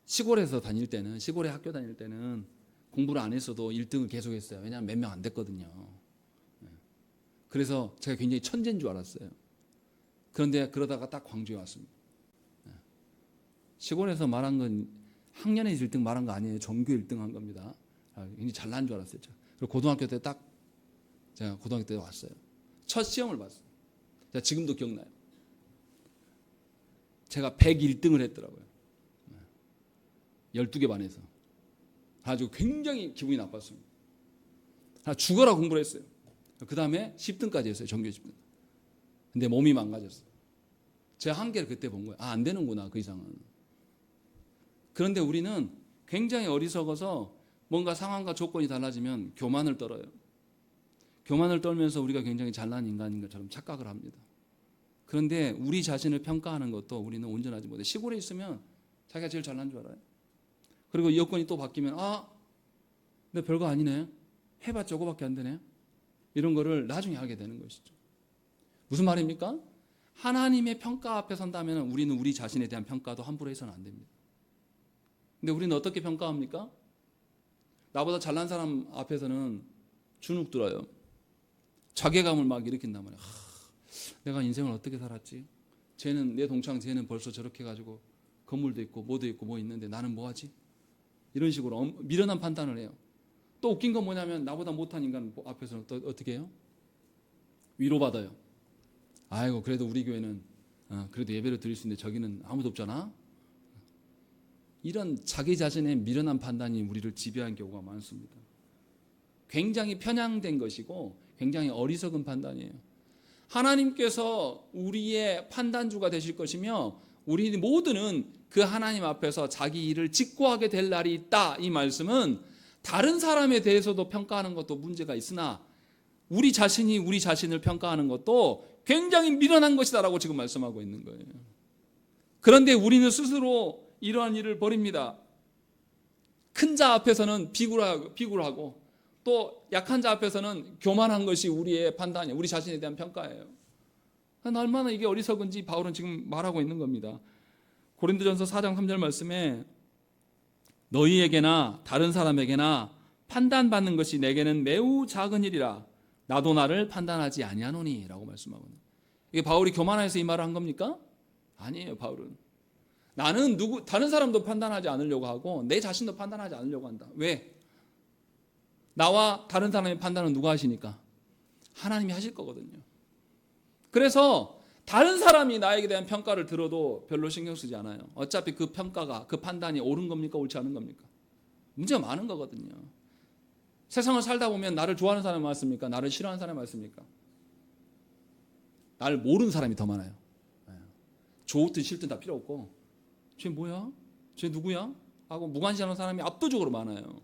시골에서 다닐 때는, 시골에 학교 다닐 때는 공부를 안 했어도 1등을 계속했어요. 왜냐하면 몇 명 안 됐거든요. 그래서 제가 굉장히 천재인 줄 알았어요. 그런데 그러다가 딱 광주에 왔습니다. 시골에서 말한 건 학년에서 1등 말한 거 아니에요. 전교 1등 한 겁니다. 굉장히 잘난 줄 알았어요. 그리고 고등학교 때 딱 제가 고등학교 때 왔어요. 첫 시험을 봤어요. 제가 지금도 기억나요. 제가 101등을 했더라고요. 12개 반에서. 아주 굉장히 기분이 나빴습니다. 죽어라 공부를 했어요. 그 다음에 10등까지 했어요. 전교 10등. 근데 몸이 망가졌어요. 제가 한계를 그때 본 거예요. 안 되는구나 그 이상은. 그런데 우리는 굉장히 어리석어서 뭔가 상황과 조건이 달라지면 교만을 떨어요. 교만을 떨면서 우리가 굉장히 잘난 인간인 것처럼 착각을 합니다. 그런데 우리 자신을 평가하는 것도 우리는 온전하지 못해요. 시골에 있으면 자기가 제일 잘난 줄 알아요. 그리고 여건이 또 바뀌면 근데 별거 아니네. 해봤자 저거밖에 안 되네. 이런 거를 나중에 하게 되는 것이죠. 무슨 말입니까? 하나님의 평가 앞에 선다면 우리는 우리 자신에 대한 평가도 함부로 해서는 안 됩니다. 근데 우리는 어떻게 평가합니까? 나보다 잘난 사람 앞에서는 주눅 들어요. 자괴감을 막 일으킨단 말이에요. 내가 인생을 어떻게 살았지? 쟤는 내 동창 쟤는 벌써 저렇게 해가지고 건물도 있고 뭐도 있고 뭐 있는데 나는 뭐 하지? 이런 식으로 미련한 판단을 해요. 또 웃긴 건 뭐냐면 나보다 못한 인간 앞에서는 또 어떻게 해요? 위로받아요. 아이고 그래도 우리 교회는 그래도 예배를 드릴 수 있는데 저기는 아무도 없잖아. 이런 자기 자신의 미련한 판단이 우리를 지배한 경우가 많습니다. 굉장히 편향된 것이고 굉장히 어리석은 판단이에요. 하나님께서 우리의 판단주가 되실 것이며 우리 모두는 그 하나님 앞에서 자기 일을 직고하게 될 날이 있다. 이 말씀은 다른 사람에 대해서도 평가하는 것도 문제가 있으나 우리 자신이 우리 자신을 평가하는 것도 굉장히 미련한 것이다라고 지금 말씀하고 있는 거예요. 그런데 우리는 스스로 이러한 일을 벌입니다. 큰 자 앞에서는 비굴하고 또 약한 자 앞에서는 교만한 것이 우리의 판단이에요. 우리 자신에 대한 평가예요. 얼마나 이게 어리석은지 바울은 지금 말하고 있는 겁니다. 고린도전서 4장 3절 말씀에 너희에게나 다른 사람에게나 판단받는 것이 내게는 매우 작은 일이라 나도 나를 판단하지 아니하노니 라고 말씀하고 있는 거예요. 이게 바울이 교만해서 이 말을 한 겁니까? 아니에요. 바울은 나는 다른 사람도 판단하지 않으려고 하고 내 자신도 판단하지 않으려고 한다. 왜? 나와 다른 사람의 판단은 누가 하시니까? 하나님이 하실 거거든요. 그래서 다른 사람이 나에게 대한 평가를 들어도 별로 신경 쓰지 않아요. 어차피 그 평가가, 그 판단이 옳은 겁니까? 옳지 않은 겁니까? 문제가 많은 거거든요. 세상을 살다 보면 나를 좋아하는 사람이 많습니까? 나를 싫어하는 사람이 많습니까? 나를 모르는 사람이 더 많아요. 좋든 싫든 다 필요 없고 쟤 뭐야? 쟤 누구야? 하고 무관심한 사람이 압도적으로 많아요.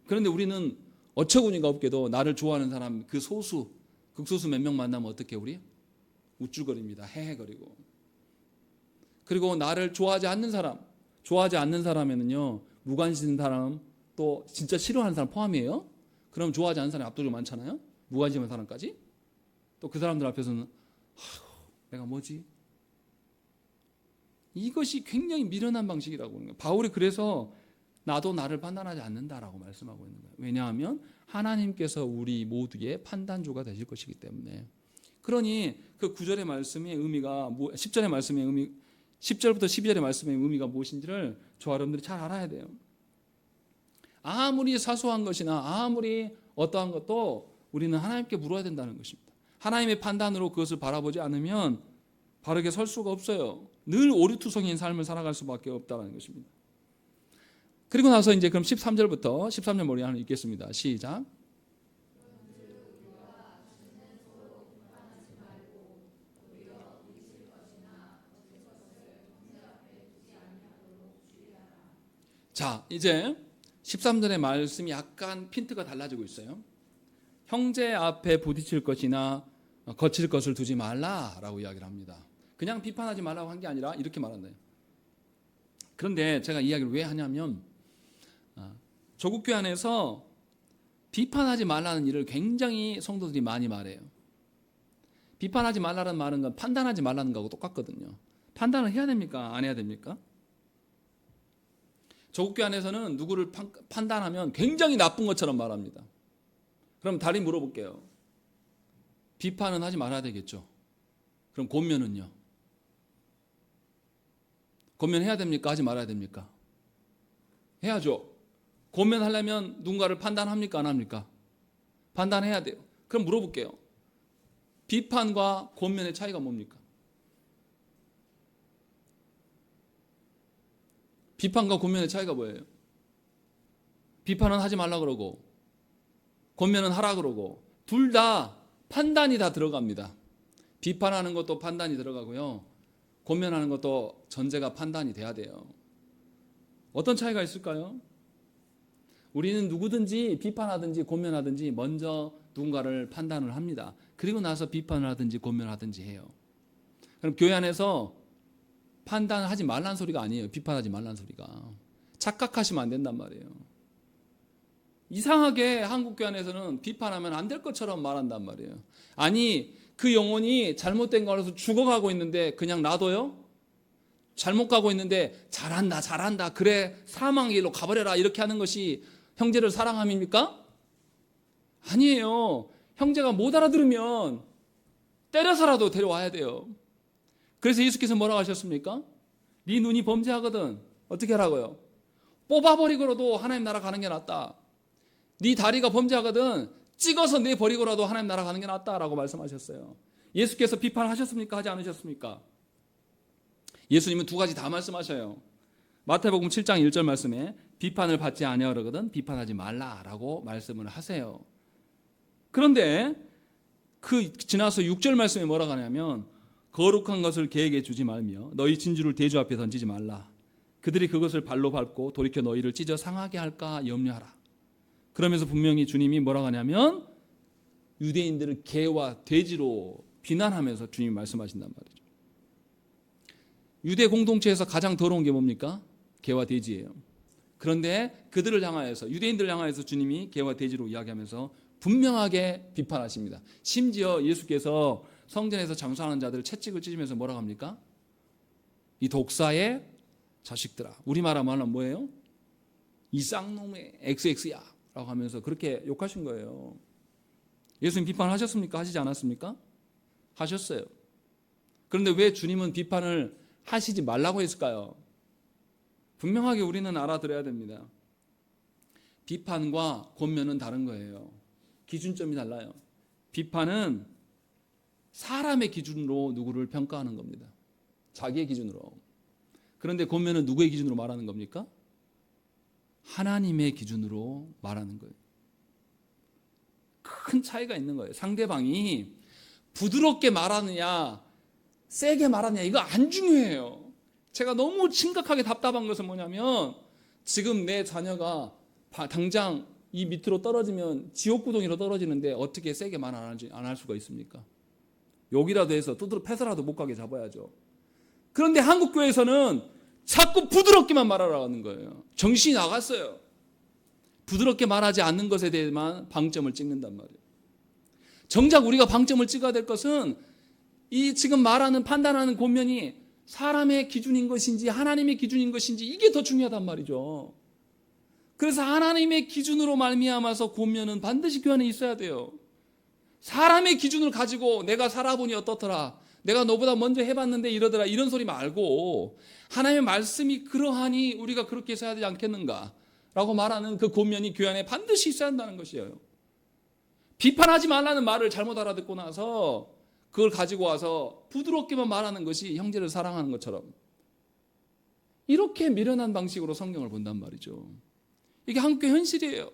그런데 우리는 어처구니가 없게도 나를 좋아하는 사람 그 소수, 극소수 몇 명 만나면 어떻게 우리? 우쭐거립니다. 헤헤거리고. 그리고 나를 좋아하지 않는 사람에는요 무관심한 사람 또 진짜 싫어하는 사람 포함이에요. 그럼 좋아하지 않는 사람이 압도적으로 많잖아요. 무관심한 사람까지. 또 그 사람들 앞에서는 내가 뭐지? 이것이 굉장히 미련한 방식이라고 하는 거예요. 바울이 그래서 나도 나를 판단하지 않는다라고 말씀하고 있는 거예요. 왜냐하면 하나님께서 우리 모두의 판단주가 되실 것이기 때문에. 그러니 그 9절의 말씀의 의미가 10절의 말씀의 의미 10절부터 12절의 말씀의 의미가 무엇인지를 저와 여러분들이 잘 알아야 돼요. 아무리 사소한 것이나 아무리 어떠한 것도 우리는 하나님께 물어야 된다는 것입니다. 하나님의 판단으로 그것을 바라보지 않으면 바르게 설 수가 없어요. 늘 오류투성인 삶을 살아갈 수밖에 없다는 것입니다. 그리고 나서 이제 그럼 13절부터 13절 머리 하나 읽겠습니다. 시작. 자, 이제 13절의 말씀이 약간 핀트가 달라지고 있어요. 형제 앞에 부딪힐 것이나 거칠 것을 두지 말라라고 이야기를 합니다. 그냥 비판하지 말라고 한 게 아니라 이렇게 말한대요. 그런데 제가 이 이야기를 왜 하냐면 조국교회 안에서 비판하지 말라는 일을 굉장히 성도들이 많이 말해요. 비판하지 말라는 말은 건 판단하지 말라는 거하고 똑같거든요. 판단을 해야 됩니까? 안 해야 됩니까? 조국교회 안에서는 누구를 판단하면 굉장히 나쁜 것처럼 말합니다. 그럼 다리 물어볼게요. 비판은 하지 말아야 되겠죠. 그럼 권면은요? 권면해야 됩니까? 하지 말아야 됩니까? 해야죠. 권면하려면 누군가를 판단합니까? 안 합니까? 판단해야 돼요. 그럼 물어볼게요. 비판과 권면의 차이가 뭡니까? 비판과 권면의 차이가 뭐예요? 비판은 하지 말라 그러고 권면은 하라 그러고 둘 다 판단이 다 들어갑니다. 비판하는 것도 판단이 들어가고요. 권면하는 것도 전제가 판단이 돼야 돼요. 어떤 차이가 있을까요? 우리는 누구든지 비판하든지 권면하든지 먼저 누군가를 판단을 합니다. 그리고 나서 비판을 하든지 권면하든지 해요. 그럼 교회 안에서 판단하지 말라는 소리가 아니에요. 비판하지 말라는 소리가. 착각하시면 안 된단 말이에요. 이상하게 한국교회 안에서는 비판하면 안 될 것처럼 말한단 말이에요. 아니 그 영혼이 잘못된 거라서 죽어가고 있는데 그냥 놔둬요? 잘못 가고 있는데 잘한다 그래 사망의 길로 가버려라 이렇게 하는 것이 형제를 사랑함입니까? 아니에요. 형제가 못 알아들으면 때려서라도 데려와야 돼요. 그래서 예수께서 뭐라고 하셨습니까? 네 눈이 범죄하거든 어떻게 하라고요? 뽑아버리고라도 하나님 나라 가는 게 낫다. 네 다리가 범죄하거든 찍어서 내버리고라도 하나님 나라 가는 게 낫다라고 말씀하셨어요. 예수께서 비판하셨습니까? 하지 않으셨습니까? 예수님은 두 가지 다 말씀하셔요. 마태복음 7장 1절 말씀에 비판을 받지 아니하거든 비판하지 말라라고 말씀을 하세요. 그런데 그 지나서 6절 말씀에 뭐라고 하냐면 거룩한 것을 개에게 주지 말며 너희 진주를 대주 앞에 던지지 말라. 그들이 그것을 발로 밟고 돌이켜 너희를 찢어 상하게 할까 염려하라. 그러면서 분명히 주님이 뭐라고 하냐면 유대인들을 개와 돼지로 비난하면서 주님이 말씀하신단 말이죠. 유대 공동체에서 가장 더러운 게 뭡니까? 개와 돼지예요. 그런데 그들을 향하여서, 유대인들을 향하여서 주님이 개와 돼지로 이야기하면서 분명하게 비판하십니다. 심지어 예수께서 성전에서 장사하는 자들을 채찍을 찢으면서 뭐라고 합니까? 이 독사의 자식들아. 우리말하면 뭐예요? 이 쌍놈의 XX야 라고 하면서 그렇게 욕하신 거예요. 예수님 비판하셨습니까? 하시지 않았습니까? 하셨어요. 그런데 왜 주님은 비판을 하시지 말라고 했을까요? 분명하게 우리는 알아들어야 됩니다. 비판과 권면은 다른 거예요. 기준점이 달라요. 비판은 사람의 기준으로 누구를 평가하는 겁니다. 자기의 기준으로. 그런데 권면은 누구의 기준으로 말하는 겁니까? 하나님의 기준으로 말하는 거예요. 큰 차이가 있는 거예요. 상대방이 부드럽게 말하느냐 세게 말하느냐 이거 안 중요해요. 제가 너무 심각하게 답답한 것은 뭐냐면 지금 내 자녀가 당장 이 밑으로 떨어지면 지옥구덩이로 떨어지는데 어떻게 세게 말 안 할 수가 있습니까? 욕이라도 해서 두드러 패서라도 못 가게 잡아야죠. 그런데 한국교회에서는 자꾸 부드럽게만 말하라고 하는 거예요. 정신이 나갔어요. 부드럽게 말하지 않는 것에 대해만 방점을 찍는단 말이에요. 정작 우리가 방점을 찍어야 될 것은 이 지금 말하는 판단하는 권면이 사람의 기준인 것인지 하나님의 기준인 것인지 이게 더 중요하단 말이죠. 그래서 하나님의 기준으로 말미암아서 권면은 반드시 교회 안에 있어야 돼요. 사람의 기준을 가지고 내가 살아보니 어떻더라, 내가 너보다 먼저 해봤는데 이러더라, 이런 소리 말고 하나님의 말씀이 그러하니 우리가 그렇게 해서 해야 되지 않겠는가 라고 말하는 그 권면이 교회 안에 반드시 있어야 한다는 것이에요. 비판하지 말라는 말을 잘못 알아듣고 나서 그걸 가지고 와서 부드럽게만 말하는 것이 형제를 사랑하는 것처럼 이렇게 미련한 방식으로 성경을 본단 말이죠. 이게 한국의 현실이에요.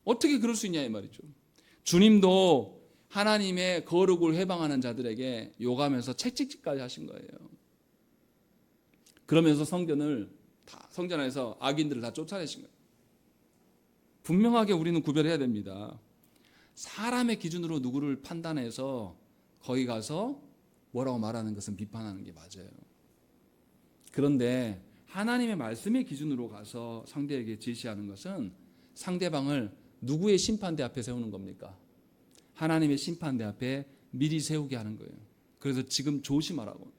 어떻게 그럴 수 있냐 이 말이죠. 주님도 하나님의 거룩을 회방하는 자들에게 욕하면서 채찍질까지 하신 거예요. 그러면서 성전 안에서 악인들을 다 쫓아내신 거예요. 분명하게 우리는 구별해야 됩니다. 사람의 기준으로 누구를 판단해서 거기 가서 뭐라고 말하는 것은 비판하는 게 맞아요. 그런데 하나님의 말씀의 기준으로 가서 상대에게 제시하는 것은 상대방을 누구의 심판대 앞에 세우는 겁니까? 하나님의 심판대 앞에 미리 세우게 하는 거예요. 그래서 지금 조심하라고.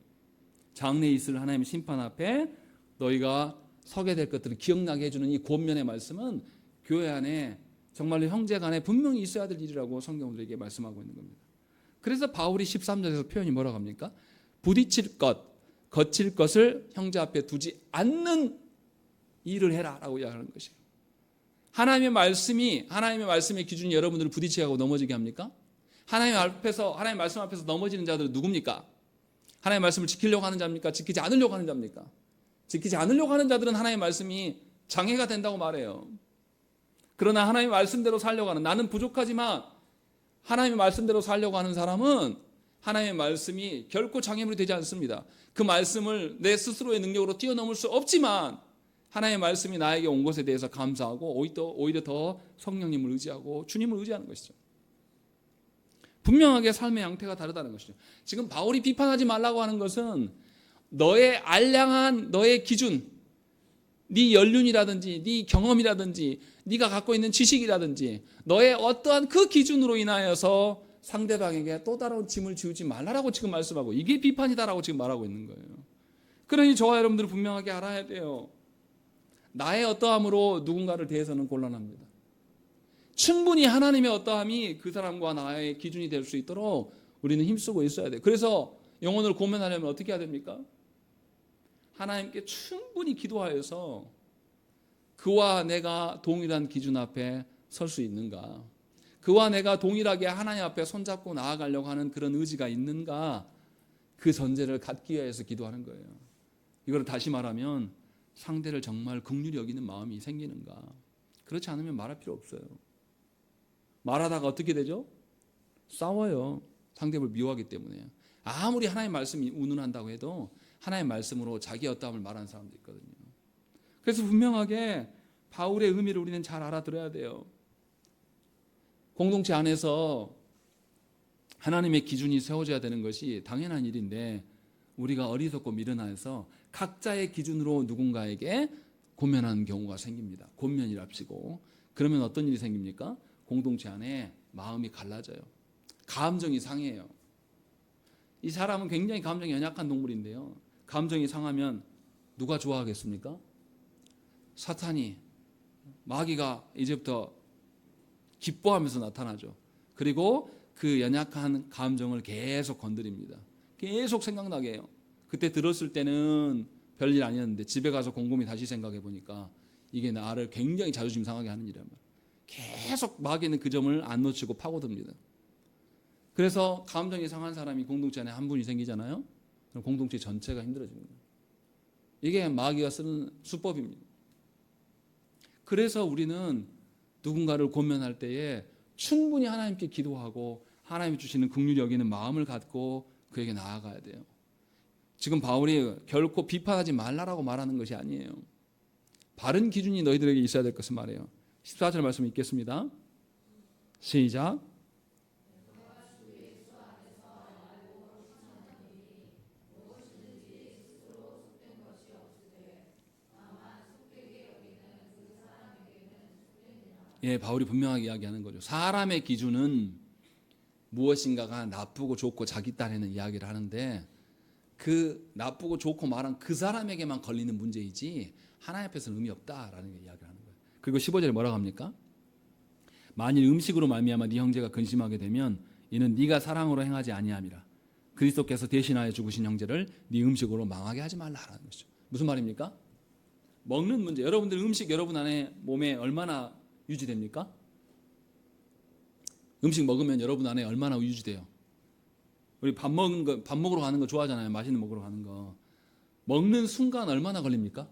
장래에 있을 하나님의 심판 앞에 너희가 서게 될 것들을 기억나게 해주는 이 권면의 말씀은 교회 안에 정말로 형제 간에 분명히 있어야 될 일이라고 성경 우리에게 말씀하고 있는 겁니다. 그래서 바울이 13절에서 표현이 뭐라고 합니까? 부딪힐 것, 거칠 것을 형제 앞에 두지 않는 일을 해라 라고 이야기하는 것이에요. 하나님의 말씀의 기준이 여러분들을 부딪히게 하고 넘어지게 합니까? 하나님의 말씀 앞에서 넘어지는 자들은 누굽니까? 하나님의 말씀을 지키려고 하는 자입니까? 지키지 않으려고 하는 자입니까? 지키지 않으려고 하는 자들은 하나님의 말씀이 장애가 된다고 말해요. 그러나 하나님의 말씀대로 살려고 하는, 나는 부족하지만 하나님의 말씀대로 살려고 하는 사람은 하나님의 말씀이 결코 장애물이 되지 않습니다. 그 말씀을 내 스스로의 능력으로 뛰어넘을 수 없지만 하나님의 말씀이 나에게 온 것에 대해서 감사하고 오히려 더 성령님을 의지하고 주님을 의지하는 것이죠. 분명하게 삶의 양태가 다르다는 것이죠. 지금 바울이 비판하지 말라고 하는 것은 너의 알량한 너의 기준, 네 연륜이라든지 네 경험이라든지 네가 갖고 있는 지식이라든지 너의 어떠한 그 기준으로 인하여서 상대방에게 또 다른 짐을 지우지 말라라고 지금 말씀하고, 이게 비판이다라고 지금 말하고 있는 거예요. 그러니 저와 여러분들은 분명하게 알아야 돼요. 나의 어떠함으로 누군가를 대해서는 곤란합니다. 충분히 하나님의 어떠함이 그 사람과 나의 기준이 될 수 있도록 우리는 힘쓰고 있어야 돼요. 그래서 영혼을 고면하려면 어떻게 해야 됩니까? 하나님께 충분히 기도하여서 그와 내가 동일한 기준 앞에 설 수 있는가, 그와 내가 동일하게 하나님 앞에 손잡고 나아가려고 하는 그런 의지가 있는가, 그 전제를 갖기 위해서 기도하는 거예요. 이걸 다시 말하면 상대를 정말 긍휼히 여기는 마음이 생기는가. 그렇지 않으면 말할 필요 없어요. 말하다가 어떻게 되죠? 싸워요. 상대를 미워하기 때문에. 아무리 하나님의 말씀이 운운한다고 해도 하나님의 말씀으로 자기 어떠함을 말하는 사람도 있거든요. 그래서 분명하게 바울의 의미를 우리는 잘 알아들어야 돼요. 공동체 안에서 하나님의 기준이 세워져야 되는 것이 당연한 일인데 우리가 어리석고 미련해서 각자의 기준으로 누군가에게 권면하는 경우가 생깁니다. 권면이랍시고. 그러면 어떤 일이 생깁니까? 공동체 안에 마음이 갈라져요. 감정이 상해요. 이 사람은 굉장히 감정이 연약한 동물인데요. 감정이 상하면 누가 좋아하겠습니까? 사탄이, 마귀가 이제부터 기뻐하면서 나타나죠. 그리고 그 연약한 감정을 계속 건드립니다. 계속 생각나게 해요. 그때 들었을 때는 별일 아니었는데 집에 가서 곰곰이 다시 생각해 보니까 이게 나를 굉장히 자존심 상하게 하는 일이란 말이에요. 계속 마귀는 그 점을 안 놓치고 파고듭니다. 그래서 감정이 상한 사람이 공동체 안에 한 분이 생기잖아요. 그럼 공동체 전체가 힘들어집니다. 이게 마귀가 쓰는 수법입니다. 그래서 우리는 누군가를 권면할 때에 충분히 하나님께 기도하고 하나님이 주시는 긍휼히 여기는 마음을 갖고 그에게 나아가야 돼요. 지금 바울이 결코 비판하지 말라라고 말하는 것이 아니에요. 바른 기준이 너희들에게 있어야 될 것을 말해요. 14절 말씀 읽겠습니다. 시작. 예, 바울이 분명하게 이야기하는 거죠. 사람의 기준은 무엇인가가 나쁘고 좋고 자기 딴에는 이야기를 하는데 그 나쁘고 좋고 말한 그 사람에게만 걸리는 문제이지 하나님 앞에서는 의미 없다라는 이야기를 하는 거예요. 그리고 15절에 뭐라고 합니까? 만일 음식으로 말미암아 네 형제가 근심하게 되면 이는 네가 사랑으로 행하지 아니함이라. 그리스도께서 대신하여 죽으신 형제를 네 음식으로 망하게 하지 말라라는 것이죠. 무슨 말입니까? 먹는 문제. 여러분들 음식 여러분 안에 몸에 얼마나 유지됩니까? 음식 먹으면 여러분 안에 얼마나 유지돼요? 우리 밥 먹으러 가는 거 좋아하잖아요. 맛있는 거 먹으러 가는 거. 먹는 순간 얼마나 걸립니까?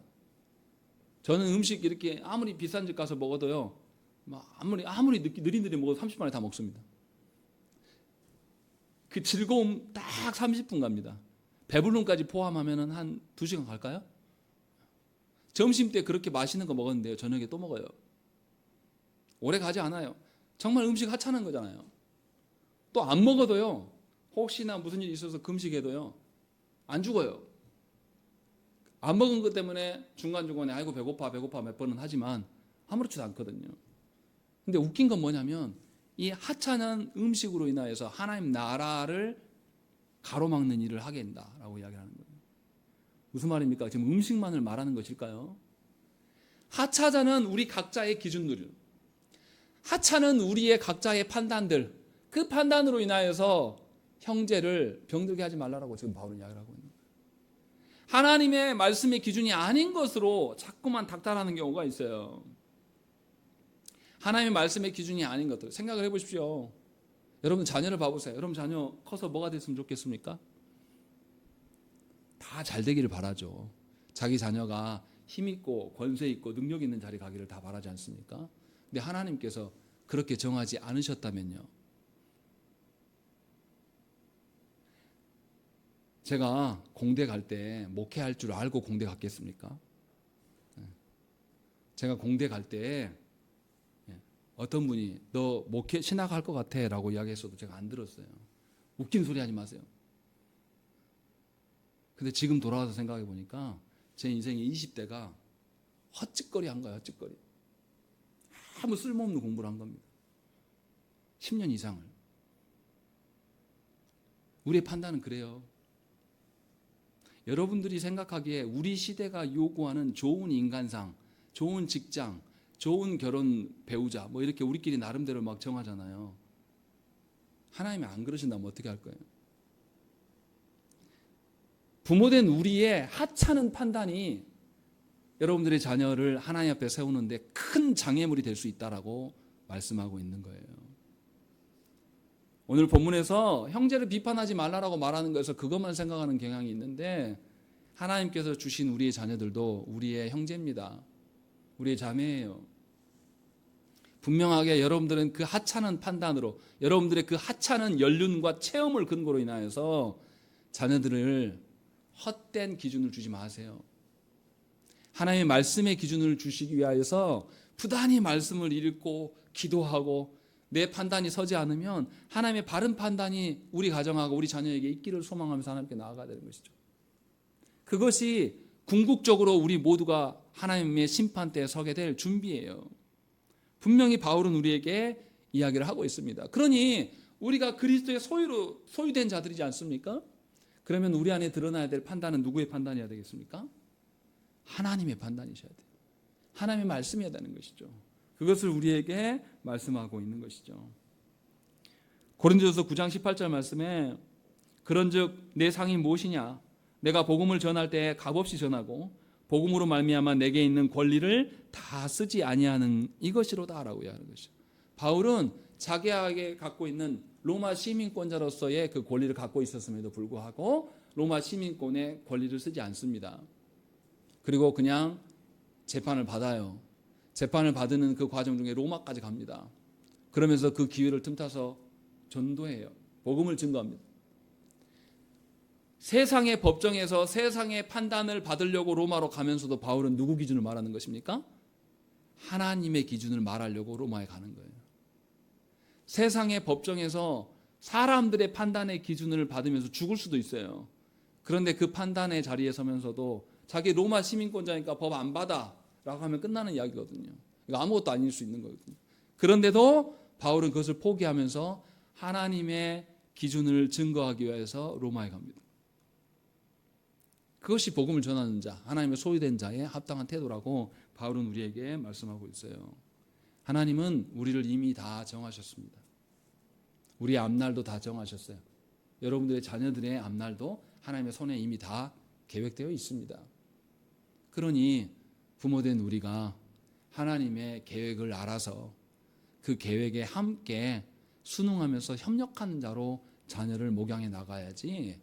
저는 음식 이렇게 아무리 비싼 집 가서 먹어도요. 아무리 느릿느릿 먹어도 30분에 다 먹습니다. 그 즐거움 딱 30분 갑니다. 배불름까지 포함하면 한 2시간 갈까요? 점심 때 그렇게 맛있는 거 먹었는데요. 저녁에 또 먹어요. 오래 가지 않아요. 정말 음식 하찮은 거잖아요. 또 안 먹어도요. 혹시나 무슨 일이 있어서 금식해도요. 안 죽어요. 안 먹은 것 때문에 중간중간에 아이고 배고파 몇 번은 하지만 아무렇지도 않거든요. 근데 웃긴 건 뭐냐면 이 하찮은 음식으로 인하여서 하나님 나라를 가로막는 일을 하게 된다라고 이야기하는 거예요. 무슨 말입니까? 지금 음식만을 말하는 것일까요? 하찮은 우리 각자의 기준들, 하찮은 우리의 각자의 판단들, 그 판단으로 인하여서 형제를 병들게 하지 말라고 지금 바울은 이야기를 하고 있는 거예요. 하나님의 말씀의 기준이 아닌 것으로 자꾸만 닥달하는 경우가 있어요. 하나님의 말씀의 기준이 아닌 것들 생각을 해보십시오. 여러분 자녀를 봐보세요. 여러분 자녀 커서 뭐가 됐으면 좋겠습니까? 다 잘 되기를 바라죠. 자기 자녀가 힘 있고 권세 있고 능력 있는 자리 가기를 다 바라지 않습니까? 근데 하나님께서 그렇게 정하지 않으셨다면요. 제가 공대 갈 때 목회할 줄 알고 공대 갔겠습니까? 제가 공대 갈 때 어떤 분이 너 목회 신학할 것 같아 라고 이야기했어도 제가 안 들었어요. 웃긴 소리 하지 마세요. 근데 지금 돌아와서 생각해 보니까 제 인생의 20대가 헛짓거리 한 거예요. 헛짓거리. 아무 쓸모없는 공부를 한 겁니다. 10년 이상을. 우리의 판단은 그래요. 여러분들이 생각하기에 우리 시대가 요구하는 좋은 인간상, 좋은 직장, 좋은 결혼 배우자 뭐 이렇게 우리끼리 나름대로 막 정하잖아요. 하나님이 안 그러신다면 어떻게 할 거예요? 부모된 우리의 하찮은 판단이 여러분들의 자녀를 하나님 앞에 세우는데 큰 장애물이 될 수 있다라고 말씀하고 있는 거예요. 오늘 본문에서 형제를 비판하지 말라라고 말하는 것에서 그것만 생각하는 경향이 있는데 하나님께서 주신 우리의 자녀들도 우리의 형제입니다. 우리의 자매예요. 분명하게 여러분들은 그 하찮은 판단으로 여러분들의 그 하찮은 연륜과 체험을 근거로 인하여서 자녀들을 헛된 기준을 주지 마세요. 하나님의 말씀의 기준을 주시기 위하여서 부단히 말씀을 읽고 기도하고 내 판단이 서지 않으면 하나님의 바른 판단이 우리 가정하고 우리 자녀에게 있기를 소망하면서 하나님께 나아가야 되는 것이죠. 그것이 궁극적으로 우리 모두가 하나님의 심판대에 서게 될 준비예요. 분명히 바울은 우리에게 이야기를 하고 있습니다. 그러니 우리가 그리스도의 소유된 자들이지 않습니까? 그러면 우리 안에 드러나야 될 판단은 누구의 판단이어야 되겠습니까? 하나님의 판단이셔야 돼요. 하나님의 말씀이어야 되는 것이죠. 그것을 우리에게 말씀하고 있는 것이죠. 고린도전서 9장 18절 말씀에 그런즉 내 상이 무엇이냐? 내가 복음을 전할 때 값없이 전하고 복음으로 말미암아 내게 있는 권리를 다 쓰지 아니하는 이것이로다라고 하는 것이죠. 바울은 자기에게 갖고 있는 로마 시민권자로서의 그 권리를 갖고 있었음에도 불구하고 로마 시민권의 권리를 쓰지 않습니다. 그리고 그냥 재판을 받아요. 재판을 받는 그 과정 중에 로마까지 갑니다. 그러면서 그 기회를 틈타서 전도해요. 복음을 증거합니다. 세상의 법정에서 세상의 판단을 받으려고 로마로 가면서도 바울은 누구 기준을 말하는 것입니까? 하나님의 기준을 말하려고 로마에 가는 거예요. 세상의 법정에서 사람들의 판단의 기준을 받으면서 죽을 수도 있어요. 그런데 그 판단의 자리에 서면서도 자기 로마 시민권자니까 법 안 받아 라고 하면 끝나는 이야기거든요. 이거 아무것도 아닐 수 있는 거거든요. 그런데도 바울은 그것을 포기하면서 하나님의 기준을 증거하기 위해서 로마에 갑니다. 그것이 복음을 전하는 자, 하나님의 소유된 자의 합당한 태도라고 바울은 우리에게 말씀하고 있어요. 하나님은 우리를 이미 다 정하셨습니다. 우리의 앞날도 다 정하셨어요. 여러분들의 자녀들의 앞날도 하나님의 손에 이미 다 계획되어 있습니다. 그러니 부모된 우리가 하나님의 계획을 알아서 그 계획에 함께 순응하면서 협력하는 자로 자녀를 목양해 나가야지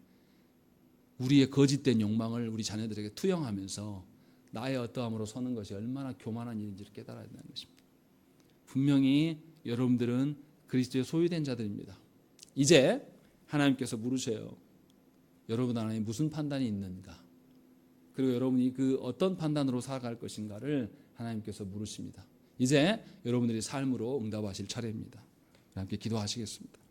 우리의 거짓된 욕망을 우리 자녀들에게 투영하면서 나의 어떠함으로 서는 것이 얼마나 교만한 일인지를 깨달아야 되는 것입니다. 분명히 여러분들은 그리스도의 소유된 자들입니다. 이제 하나님께서 물으셔요. 여러분 안에 무슨 판단이 있는가? 그리고 여러분이 그 어떤 판단으로 살아갈 것인가를 하나님께서 물으십니다. 이제 여러분들이 삶으로 응답하실 차례입니다. 함께 기도하시겠습니다.